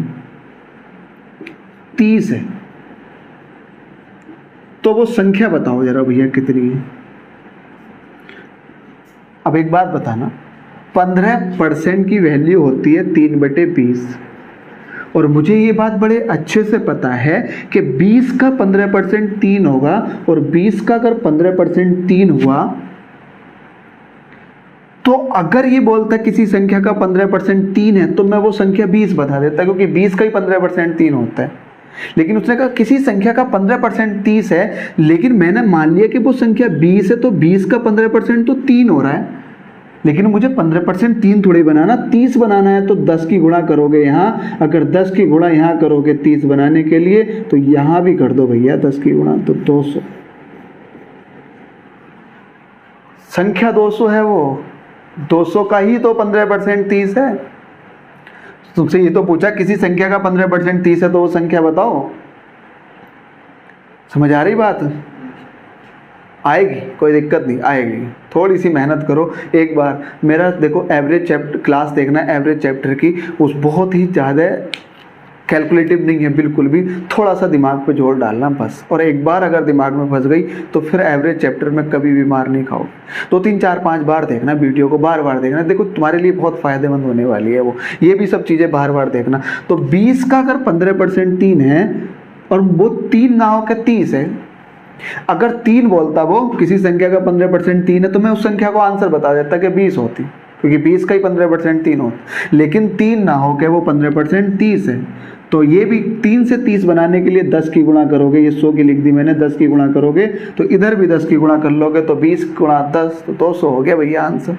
30 है, तो वो संख्या बताओ जरा भैया कितनी है। अब एक बात बताना, 15% की वैल्यू होती है 3/20, और मुझे ये बात बड़े अच्छे से पता है कि 20 का 15% 3 होगा, और 20 का अगर 15% 3 हुआ तो अगर ये बोलता किसी संख्या का 15% 3 है तो मैं वो संख्या 20 बता देता, क्योंकि 20 का ही 15% 3 होता है। लेकिन उसने कहा किसी संख्या का 15% 30 है, लेकिन मैंने मान लिया कि वो संख्या 20 है, तो 20 का 15% तो 3 हो रहा है, लेकिन मुझे 15% 3 थोड़ी बनाना, 30 बनाना है तो 10 की गुणा करोगे यहाँ, अगर 10 की गुणा यहाँ करोगे 30 बनाने के लिए तो यहाँ भी कर दो भैया 10 की गुणा, तो 200। संख्या 200 है, वो 200 का ही तो 15% 30 है। तुमसे ये तो पूछा किसी संख्या का 15% 30 है तो वो संख्या बताओ। समझ आ रही बात? आएगी, कोई दिक्कत नहीं, आएगी। थोड़ी सी मेहनत करो एक बार। मेरा देखो एवरेज चैप्टर क्लास देखना, एवरेज चैप्टर की, उस बहुत ही ज़्यादा कैलकुलेटिव नहीं है बिल्कुल भी, थोड़ा सा दिमाग पे जोर डालना बस। और एक बार अगर दिमाग में फंस गई तो फिर एवरेज चैप्टर में कभी भी मार नहीं खाओगे। 2 3 4 5 बार देखना वीडियो को, बार बार देखना, देखो तुम्हारे लिए बहुत फ़ायदेमंद होने वाली है वो, ये भी सब चीज़ें बार बार देखना। तो 20 का अगर 15% 3 है और वो 3 ना हो के 30 है, अगर 3 बोलता वो किसी संख्या का 15% 3 है तो मैं उस संख्या को आंसर बता देता कि 20 होती, क्योंकि 20 का ही 15% 3 होता। लेकिन 3 ना हो के वो 15% 30 है, तो ये भी 3 से 30 बनाने के लिए 10 की गुणा करोगे, ये 100 की लिख दी मैंने, 10 की गुणा करोगे तो इधर भी 10 की गुणा कर लोगे तो 20 गुणा 10 तो 200 हो गया भैया आंसर।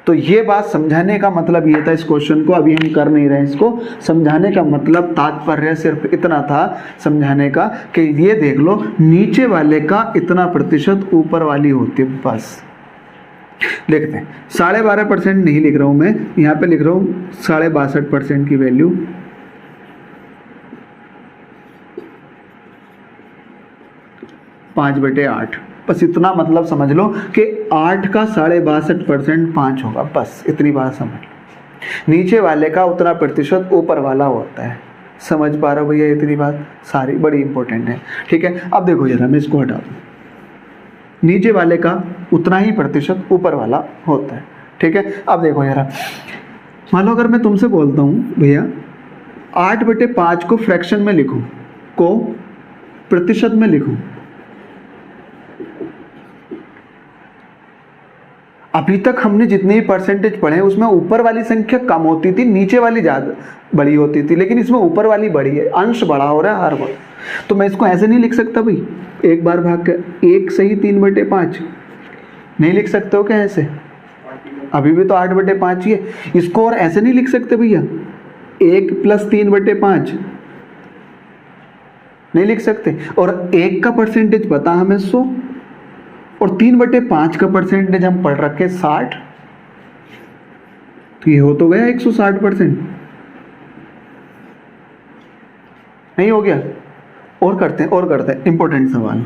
तो ये बात समझाने का मतलब ये था इस क्वेश्चन को, अभी हम कर नहीं रहे इसको, समझाने का मतलब तात्पर्य सिर्फ इतना था समझाने का कि ये देख लो नीचे वाले का इतना प्रतिशत ऊपर वाली होती है, बस। लिखते हैं 12.5% नहीं लिख रहा हूं मैं, यहाँ पे लिख रहा हूँ 62.5% की वैल्यू, पाँच बटे 8, बस इतना मतलब समझ लो कि 8 का 62.5% 5 होगा, बस इतनी बात समझ लो। नीचे वाले का उतना प्रतिशत ऊपर वाला होता है। समझ पा रहा हो भैया? इतनी बात सारी बड़ी इंपॉर्टेंट है, ठीक है। अब देखो जरा, मैं इसको हटा दूँ, नीचे वाले का उतना ही प्रतिशत ऊपर वाला होता है, ठीक है। अब देखो जरा, मान लो अगर मैं तुमसे बोलता हूँ भैया 8/5 को फ्रैक्शन में लिखूँ, को प्रतिशत में लिखूँ, अभी तक हमने जितने भी परसेंटेज पढ़े उसमें ऊपर वाली संख्या कम होती थी, नीचे वाली ज़्यादा बड़ी होती थी, लेकिन इसमें ऊपर वाली बड़ी है, अंश बड़ा हो रहा है हर बार। तो मैं इसको ऐसे नहीं लिख सकता भाई, एक बार भाग कर 1 सही 3/5 नहीं लिख सकते हो क्या ऐसे? अभी भी तो 8/5 ही है। इसको और ऐसे नहीं लिख सकते भैया, 1 + 3/5 नहीं लिख सकते। और 1 का परसेंटेज पता हमें 100 और 3/5 का परसेंटेज हम पढ़ रखे 60, तो ये हो तो गया 160%, नहीं हो गया? और करते हैं इंपॉर्टेंट सवाल।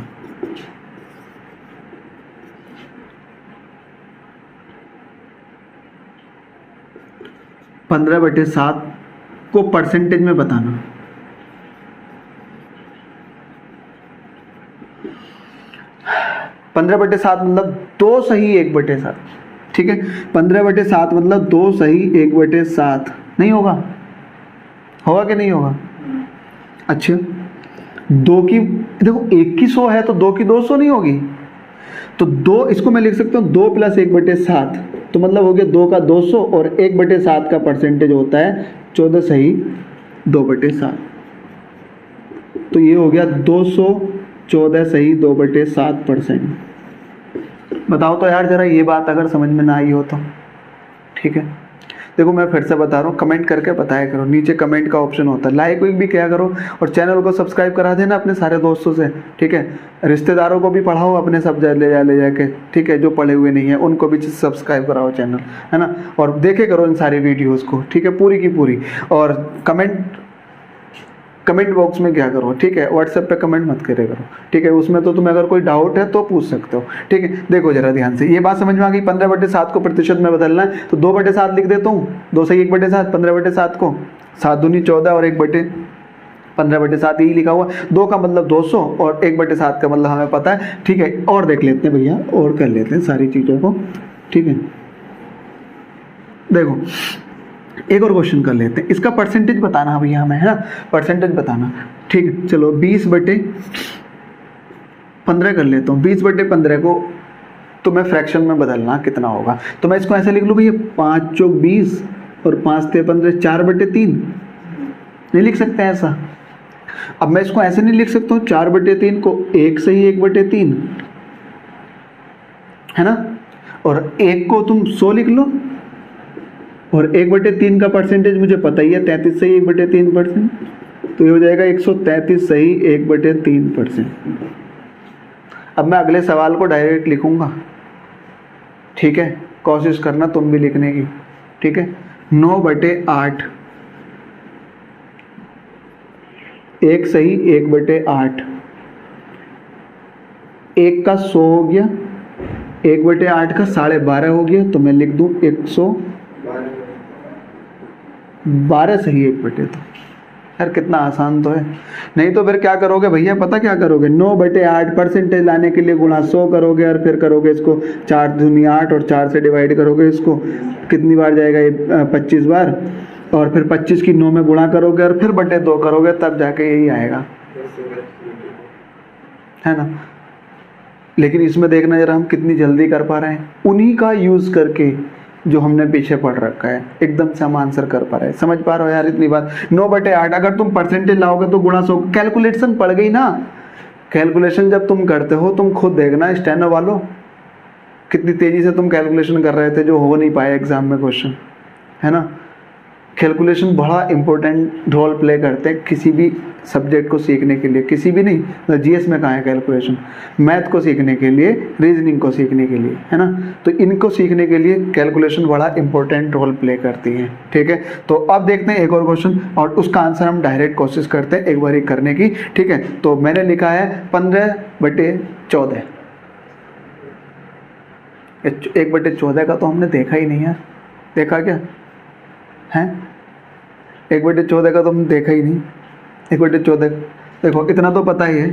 पंद्रह बटे 7 को परसेंटेज में बताना। पंद्रह बटे 7 मतलब 2 सही 1/7, ठीक है। 15/7 मतलब 2 सही 1/7, नहीं होगा? होगा कि नहीं होगा? अच्छा, 2 की देखो 1 की 100 है तो 2 की 200 नहीं होगी, तो 2 इसको मैं लिख सकता हूँ 2 + 1/7, तो मतलब हो गया 2 का 200 और 1/7 का परसेंटेज होता है 14 सही 2/7, तो ये हो गया 214 सही 2/7%। बताओ तो यार जरा ये बात अगर समझ में ना आई हो तो, ठीक है। देखो मैं फिर से बता रहा हूँ, कमेंट करके बताया करो, नीचे कमेंट का ऑप्शन होता है, लाइक भी किया करो और चैनल को सब्सक्राइब करा देना अपने सारे दोस्तों से, ठीक है। रिश्तेदारों को भी पढ़ाओ अपने, सब ले जाके, ठीक है। जो पढ़े हुए नहीं है उनको भी सब्सक्राइब कराओ चैनल, है ना, और देखे करो इन सारी वीडियोज़ को, ठीक है, पूरी की पूरी। और कमेंट बॉक्स में क्या करो, ठीक है, व्हाट्सएप पे कमेंट मत करे करो, ठीक है। उसमें तो तुम्हें अगर कोई डाउट है तो पूछ सकते हो, ठीक है। देखो जरा ध्यान से, ये बात समझ में आ गई? 15/7 को प्रतिशत में बदलना है तो 2/7 लिख देता हूँ, 2 सही 1/7, 15/7 को 7 दूनी 14 और 15/7 यही लिखा हुआ, 2 का मतलब 200 और 1/7 का मतलब हमें पता है, ठीक है। और देख लेते हैं भैया, और कर लेते हैं सारी चीज़ों को, ठीक है। देखो एक और क्वेश्चन कर लेते हैं, इसका परसेंटेज बताना भैया हमें, है ना, परसेंटेज बताना, ठीक है। चलो 20/15 कर लेता हूँ, 20/15 को तो मैं फ्रैक्शन में बदलना कितना होगा, तो मैं इसको ऐसे लिख लूँ भैया 5 चौक 20 और 5 × 15 4/3, नहीं लिख सकते हैं ऐसा। अब मैं इसको ऐसे नहीं लिख सकता हूँ 4/3 को 1 सही 1/3, है ना, और एक को तुम 100 लिख लो, और 1/3 का परसेंटेज मुझे पता ही है 33 सही 1/3%, तो ये हो जाएगा 133 सही 1/3%। अब मैं अगले सवाल को डायरेक्ट लिखूंगा, ठीक है, कोशिश करना तुम भी लिखने की, ठीक है। 9/8, 1 सही 1/8, 1 का 100 हो गया, 1/8 का 12.5 हो गया, तो मैं लिख दूं 112 सही 1/2। यार कितना आसान तो है। नहीं तो फिर क्या करोगे भैया, पता क्या करोगे, 9/8 परसेंटेज लाने के लिए गुणा 100 करोगे, और फिर करोगे इसको 4 दूनी 8 और 4 से डिवाइड करोगे इसको, कितनी बार जाएगा ये 25 बार, और फिर 25 की 9 में गुणा करोगे और फिर बटे 2 करोगे, तब जाके यही आएगा, है ना। लेकिन इसमें देखना जरा हम कितनी जल्दी कर पा रहे हैं, उन्हीं का यूज करके जो हमने पीछे पढ़ रखा है, एकदम से हम आंसर कर पा रहे हैं। समझ पा रहे हो यार इतनी बात। 9/8 अगर तुम परसेंटेज लाओगे तो गुणा 100, कैलकुलेशन पड़ गई ना। कैलकुलेशन जब तुम करते हो, तुम खुद देखना स्टेनो वालों कितनी तेजी से तुम कैलकुलेशन कर रहे थे, जो हो नहीं पाए एग्जाम में क्वेश्चन, है ना। कैलकुलेशन बड़ा इंपॉर्टेंट रोल प्ले करते हैं किसी भी सब्जेक्ट को सीखने के लिए, किसी भी नहीं, जीएस में कहाँ है कैलकुलेशन, मैथ को सीखने के लिए, रीजनिंग को सीखने के लिए, है ना। तो इनको सीखने के लिए कैलकुलेशन बड़ा इंपॉर्टेंट रोल प्ले करती है, ठीक है। तो अब देखते हैं एक और क्वेश्चन, और उसका आंसर हम डायरेक्ट कोशिश करते हैं एक बार ही करने की, ठीक है। तो मैंने लिखा है 15/14, 1/14 का तो हमने देखा ही नहीं है, देखा क्या है, 1/14 का तो हमने देखा ही नहीं। 1/14 देखो इतना तो पता ही है,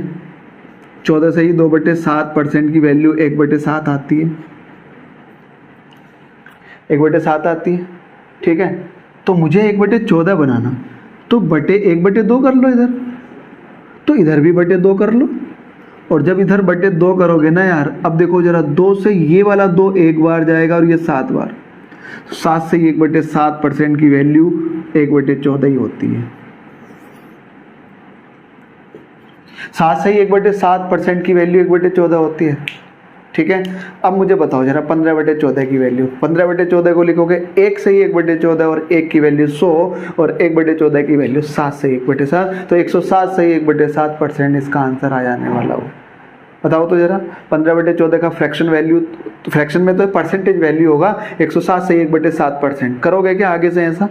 14 से ही 2/7% की वैल्यू 1/7 आती है, 1/7 आती है, ठीक है। तो मुझे 1/14 बनाना, तो बटे 1/2 कर लो इधर, तो इधर भी 2 कर लो, और जब इधर 2 करोगे ना यार, अब देखो जरा, 2 से ये वाला 2 एक बार जाएगा और ये 7 बार, 7 से 1/7% की वैल्यू 1/14 ही होती है। 7 से 1/7% की वैल्यू 1/14 होती है, ठीक है। अब मुझे बताओ जरा 15/14 की वैल्यू, 15/14 को लिखोगे 1 से ही 1/14 और 1 की वैल्यू 100 और 1/14 की वैल्यू 7 से 1/7, तो 107 से 1/7% इसका आंसर आ जाने वाला हो। बताओ तो जरा, 15/14 का फ्रैक्शन वैल्यू, फ्रैक्शन में तो परसेंटेज वैल्यू होगा, 107 से 1/7%। करोगे क्या आगे से ऐसा,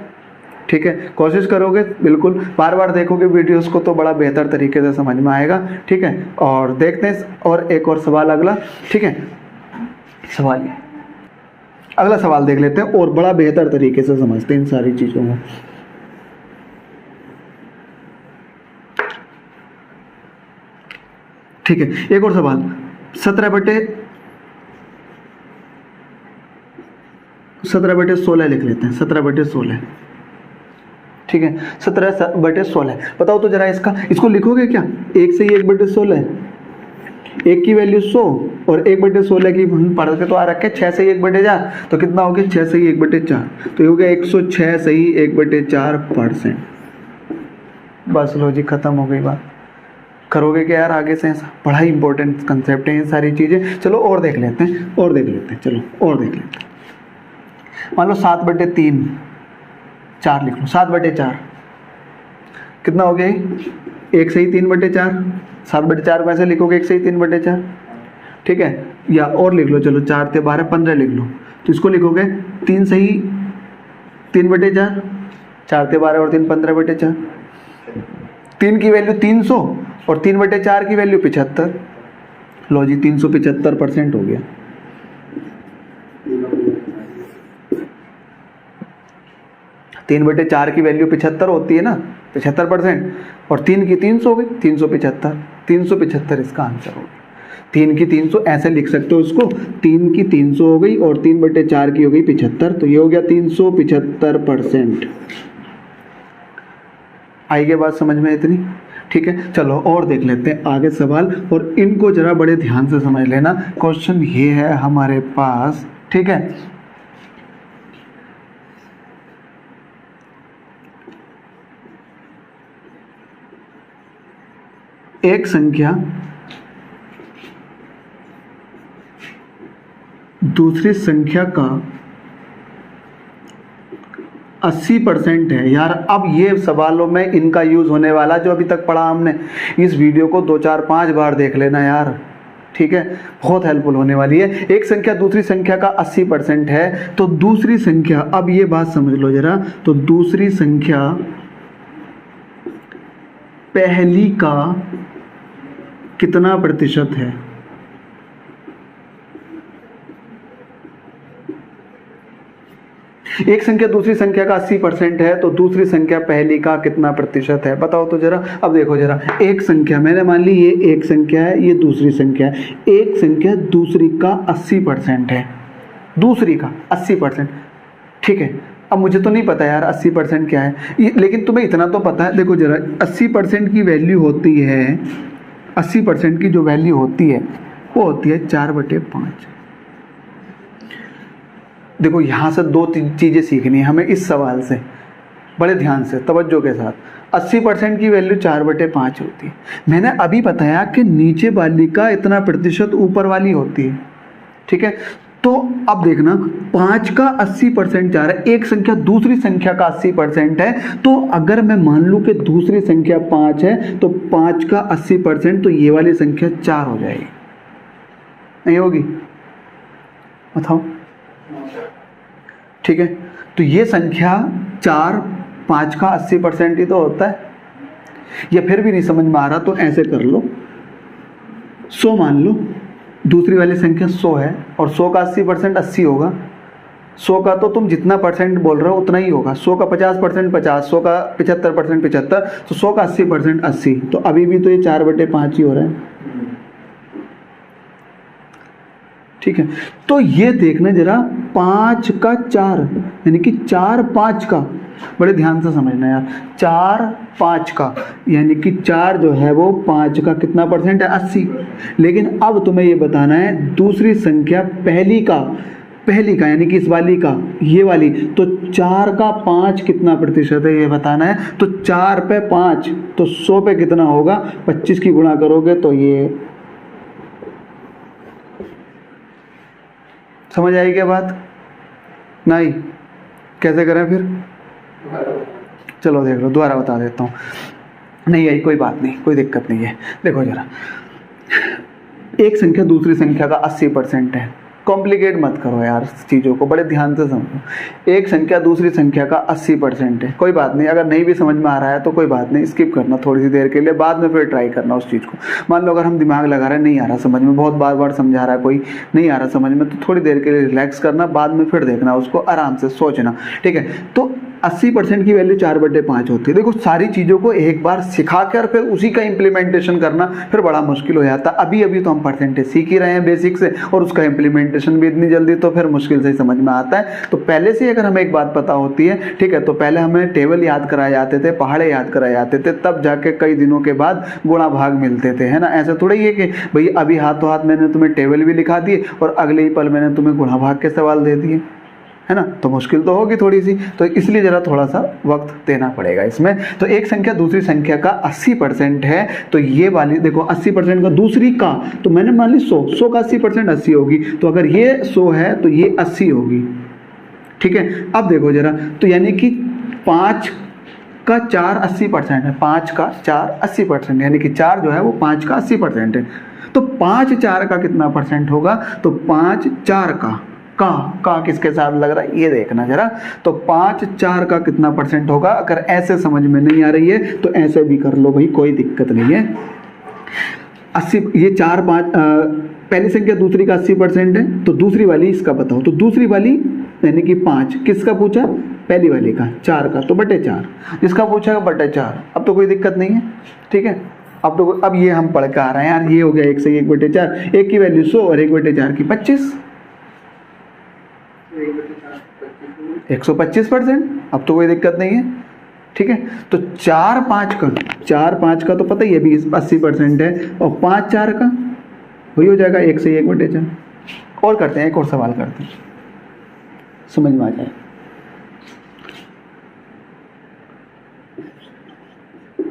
ठीक है, कोशिश करोगे बिल्कुल, बार बार देखोगे वीडियोस को तो बड़ा बेहतर तरीके से समझ में आएगा, ठीक है। और देखते हैं और एक और सवाल अगला, ठीक है, सवाल ये अगला सवाल देख लेते हैं और बड़ा बेहतर तरीके से समझते हैं इन सारी चीज़ों को। ठीक है, एक और सवाल, 17/16 लिख लेते हैं, 17/16, ठीक है, 17/16। बताओ तो जरा इसको लिखोगे क्या, 1 से ही 1/16, 1 की वैल्यू 100 और 1/16 की पढ़ के तो आ रखे 6 से ही 1/4, तो कितना हो गया 6 से ही 1/4, तो ये हो गया 106 से ही 1/4%। बस लो जी, खत्म हो गई बात। करोगे क्या यार आगे से, ऐसा बड़ा ही इंपॉर्टेंट कंसेप्ट है ये सारी चीज़ें। चलो और देख लेते हैं, चलो और देख लेते हैं। मान लो 7/3, 4 लिख लो, 7/4 कितना हो गया, 1 से ही 3/4, 7/4 को ऐसे लिखोगे 1 से ही 3/4, ठीक है। या और लिख लो, चलो 4 से 12 15 लिख लो, तो इसको लिखोगे 3 से ही 3/4, 4 से 12 और 3 15/4, 3 की वैल्यू 300 और 3/4 की वैल्यू 75, लो जी 375% हो गया। 3/4 की वैल्यू 75 होती है ना, 75%, और 3 की 300 हो गई, 375, 375 इसका आंसर हो गया। 3 की 300 ऐसे लिख सकते हो इसको, 3 की 300 हो गई और 3/4 की हो गई 75, तो ये हो गया 375%। आई गई बात समझ में इतनी, ठीक है। चलो और देख लेते हैं आगे सवाल, और इनको जरा बड़े ध्यान से समझ लेना। क्वेश्चन ये है हमारे पास, ठीक है, एक संख्या दूसरी संख्या का 80% है। यार अब ये सवालों में इनका यूज़ होने वाला, जो अभी तक पढ़ा हमने, इस वीडियो को 2 4 5 बार देख लेना यार, ठीक है, बहुत हेल्पफुल होने वाली है। एक संख्या दूसरी संख्या का 80% है, तो दूसरी संख्या, अब ये बात समझ लो जरा, तो दूसरी संख्या पहली का कितना प्रतिशत है? एक संख्या दूसरी संख्या का 80% है, तो दूसरी संख्या पहली का कितना प्रतिशत है? बताओ तो जरा। अब देखो जरा, एक संख्या मैंने मान ली ये एक संख्या है, ये दूसरी संख्या है, एक संख्या दूसरी का 80% है, दूसरी का 80%, ठीक है। अब मुझे तो नहीं पता यार 80% क्या है, लेकिन तुम्हें इतना तो पता है, देखो जरा 80% की वैल्यू होती है, 80% की जो वैल्यू होती है वो होती है 4/5। देखो यहाँ से 2 चीज़ें सीखनी है हमें इस सवाल से, बड़े ध्यान से, तवज्जो के साथ। 80% की वैल्यू 4/5 होती है। मैंने अभी बताया कि नीचे वाली का इतना प्रतिशत ऊपर वाली होती है, ठीक है। तो अब देखना, 5 का 80% जा रहा है, एक संख्या दूसरी संख्या का 80% है, तो अगर मैं मान लूँ कि दूसरी संख्या 5 है, तो 5 का 80%, तो ये वाली संख्या 4 हो जाएगी, नहीं होगी? बताओ, ठीक है। तो ये संख्या 4, 5 का 80% ही तो होता है। या फिर भी नहीं समझ में आ रहा तो ऐसे कर लो, 100 मान लो, दूसरी वाली संख्या 100 है, और 100 का 80% 80 होगा। 100 का तो तुम जितना परसेंट बोल रहे हो उतना ही होगा। 100 का 50% 50, 100 का 75% 75, तो 100 का 80% 80, तो अभी भी तो ये 4/5 ही हो रहा है, ठीक है। तो ये देखना जरा, 5 का 4 यानी कि 4 5 का, बड़े ध्यान से समझना यार, 4 5 का यानी कि 4 जो है वो 5 का कितना परसेंट है? 80। लेकिन अब तुम्हें ये बताना है दूसरी संख्या पहली का यानी कि इस वाली का, ये वाली, तो 4 का 5 कितना प्रतिशत है ये बताना है। तो 4 पे 5, तो 100 पे कितना होगा? 25 की गुणा करोगे तो ये, समझ आएगी क्या बात? नहीं? कैसे करें फिर? चलो देख लो, दोबारा बता देता हूँ। नहीं आई, कोई बात नहीं, कोई दिक्कत नहीं है। देखो जरा, एक संख्या दूसरी संख्या का 80% है, कॉम्प्लिकेट मत करो यार चीज़ों को, बड़े ध्यान से समझो। एक संख्या दूसरी संख्या का 80% है, कोई बात नहीं, अगर नहीं भी समझ में आ रहा है तो कोई बात नहीं, स्किप करना थोड़ी सी देर के लिए, बाद में फिर ट्राई करना उस चीज़ को। मान लो अगर हम दिमाग लगा रहे हैं, नहीं आ रहा समझ में, बहुत बार बार समझा रहा है कोई, नहीं आ रहा समझ में, तो थोड़ी देर के लिए रिलैक्स करना, बाद में फिर देखना उसको, आराम से सोचना, ठीक है। तो 80% की वैल्यू 4/5 होती है। देखो सारी चीज़ों को एक बार सिखा कर फिर उसी का इम्प्लीमेंटेशन करना फिर बड़ा मुश्किल हो जाता है। अभी अभी तो हम परसेंटेज सीख ही रहे हैं बेसिक से, और उसका इम्प्लीमेंटेशन भी इतनी जल्दी तो फिर मुश्किल से ही समझ में आता है। तो पहले से अगर हमें एक बात पता होती है, ठीक है, तो पहले हमें टेबल याद कराए जाते थे, पहाड़े याद कराए जाते थे, तब जाके कई दिनों के बाद गुणा भाग मिलते थे, है ना। ऐसा थोड़ा ही है कि भाई अभी हाथों हाथ मैंने तुम्हें टेबल भी लिखा दिए और अगले ही पल मैंने तुम्हें गुणा भाग के सवाल दे दिए, है ना, तो मुश्किल तो होगी थोड़ी सी, तो इसलिए ज़रा थोड़ा सा वक्त देना पड़ेगा इसमें। तो एक संख्या दूसरी संख्या का 80% है, तो ये वाली देखो 80% का, दूसरी का, तो मैंने मान ली 100 का 80% 80 होगी, तो अगर ये 100 है तो ये 80 होगी, ठीक है। अब देखो जरा, तो यानी कि 5 का 4 80% है, 5 का 4 80%, यानी कि 4 जो है वो 5 का 80% है। तो 5 4 का कितना परसेंट होगा? तो 5 4 का किसके साथ लग रहा है ये देखना जरा। तो 5 4 का कितना परसेंट होगा? अगर ऐसे समझ में नहीं आ रही है तो ऐसे भी कर लो भाई, कोई दिक्कत नहीं है। 80, ये 4 5, पहली संख्या दूसरी का 80% है, तो दूसरी वाली इसका बताओ। तो दूसरी वाली यानी कि 5 किसका पूछा? पहली वाली का, 4 का, तो /4 जिसका पूछा /4। अब तो कोई दिक्कत नहीं है, ठीक है। अब ये हम पढ़ के आ रहे हैं यार, ये हो गया 1 से 1/4, एक की वैल्यू 100 और 1/4 की 25, 125%। अब तो कोई दिक्कत नहीं है, ठीक है। तो 4 5 का तो पता ही है अभी 80% है, और 5 4 का वही हो जाएगा 1 से 1/4। और करते हैं, एक और सवाल करते हैं, समझ में आ जाए।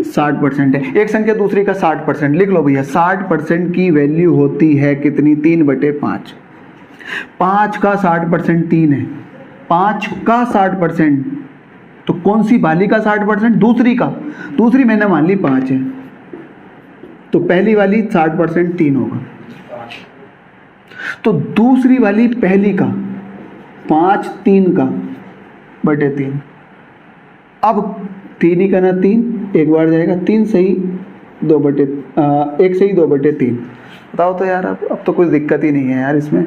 60% है, एक संख्या दूसरी का 60%, लिख लो भैया। 60% की वैल्यू होती है कितनी? 3/5। 5 का 60% 3 है, 5 का 60%, तो कौन सी वाली का 60%? दूसरी का, दूसरी मैंने मान ली 5 है, तो पहली वाली 60% 3 होगा, तो दूसरी वाली पहली का 5 3 का बटे 3, अब 3 ही का ना 3, एक बार जाएगा 3 सही 2 बटे 1 सही 2 बटे 3। बताओ तो यार, अब तो कुछ दिक्कत ही नहीं है यार इसमें।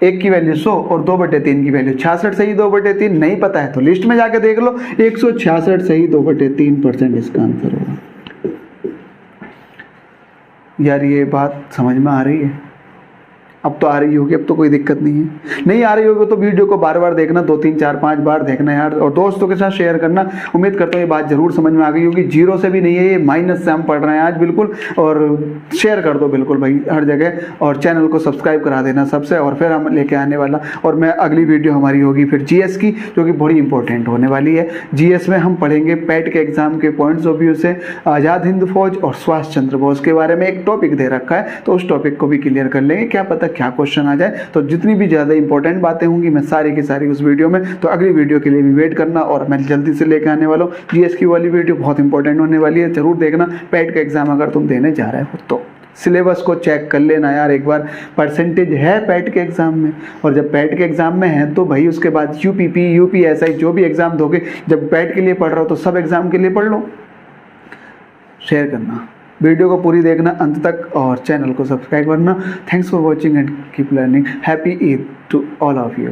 1 की वैल्यू 100 और 2 बटे 3 की वैल्यू 66 सही 2 बटे 3। नहीं पता है तो लिस्ट में जाके देख लो, 166 सही 2 बटे 3% इसका आंसर होगा। यार ये बात समझ में आ रही है? अब तो आ रही होगी, अब तो कोई दिक्कत नहीं है। नहीं आ रही होगी तो वीडियो को बार बार देखना, 2 3 4 5 बार देखना यार, और दोस्तों के साथ शेयर करना। उम्मीद करता हूँ ये बात जरूर समझ में आ गई होगी। जीरो से भी नहीं है ये, माइनस से हम पढ़ रहे हैं आज बिल्कुल। और शेयर कर दो बिल्कुल भाई हर जगह, और चैनल को सब्सक्राइब करा देना सबसे। और फिर हम लेके आने वाला, और मैं अगली वीडियो हमारी होगी फिर जीएस की, जो कि बड़ी इंपॉर्टेंट होने वाली है। जीएस में हम पढ़ेंगे पैट के एग्जाम के पॉइंट्स ऑफ व्यू से आज़ाद हिंद फौज और सुभाष चंद्र बोस के बारे में एक टॉपिक दे रखा है, तो उस टॉपिक को भी क्लियर कर लेंगे। क्या पता क्या क्वेश्चन आ जाए। तो जितनी भी ज़्यादा इंपॉर्टेंट बातें होंगी मैं सारी की सारी उस वीडियो में, तो अगली वीडियो के लिए भी वेट करना। और मैं जल्दी से लेकर आने वाला हूँ जीएस की वाली वीडियो, बहुत इंपॉर्टेंट होने वाली है, जरूर देखना। पैट का एग्जाम अगर तुम देने जा रहे हो तो सिलेबस को चेक कर लेना यार एक बार। परसेंटेज है पैट के एग्जाम में, और जब पैट के एग्जाम में है तो भाई उसके बाद यूपीपी यूपीएसआई जो भी एग्जाम दोगे, जब पैट के लिए पढ़ रहे हो तो सब एग्जाम के लिए पढ़ लो। शेयर करना, वीडियो को पूरी देखना अंत तक, और चैनल को सब्सक्राइब करना। Thanks for watching and keep learning. Happy Eid to all of you.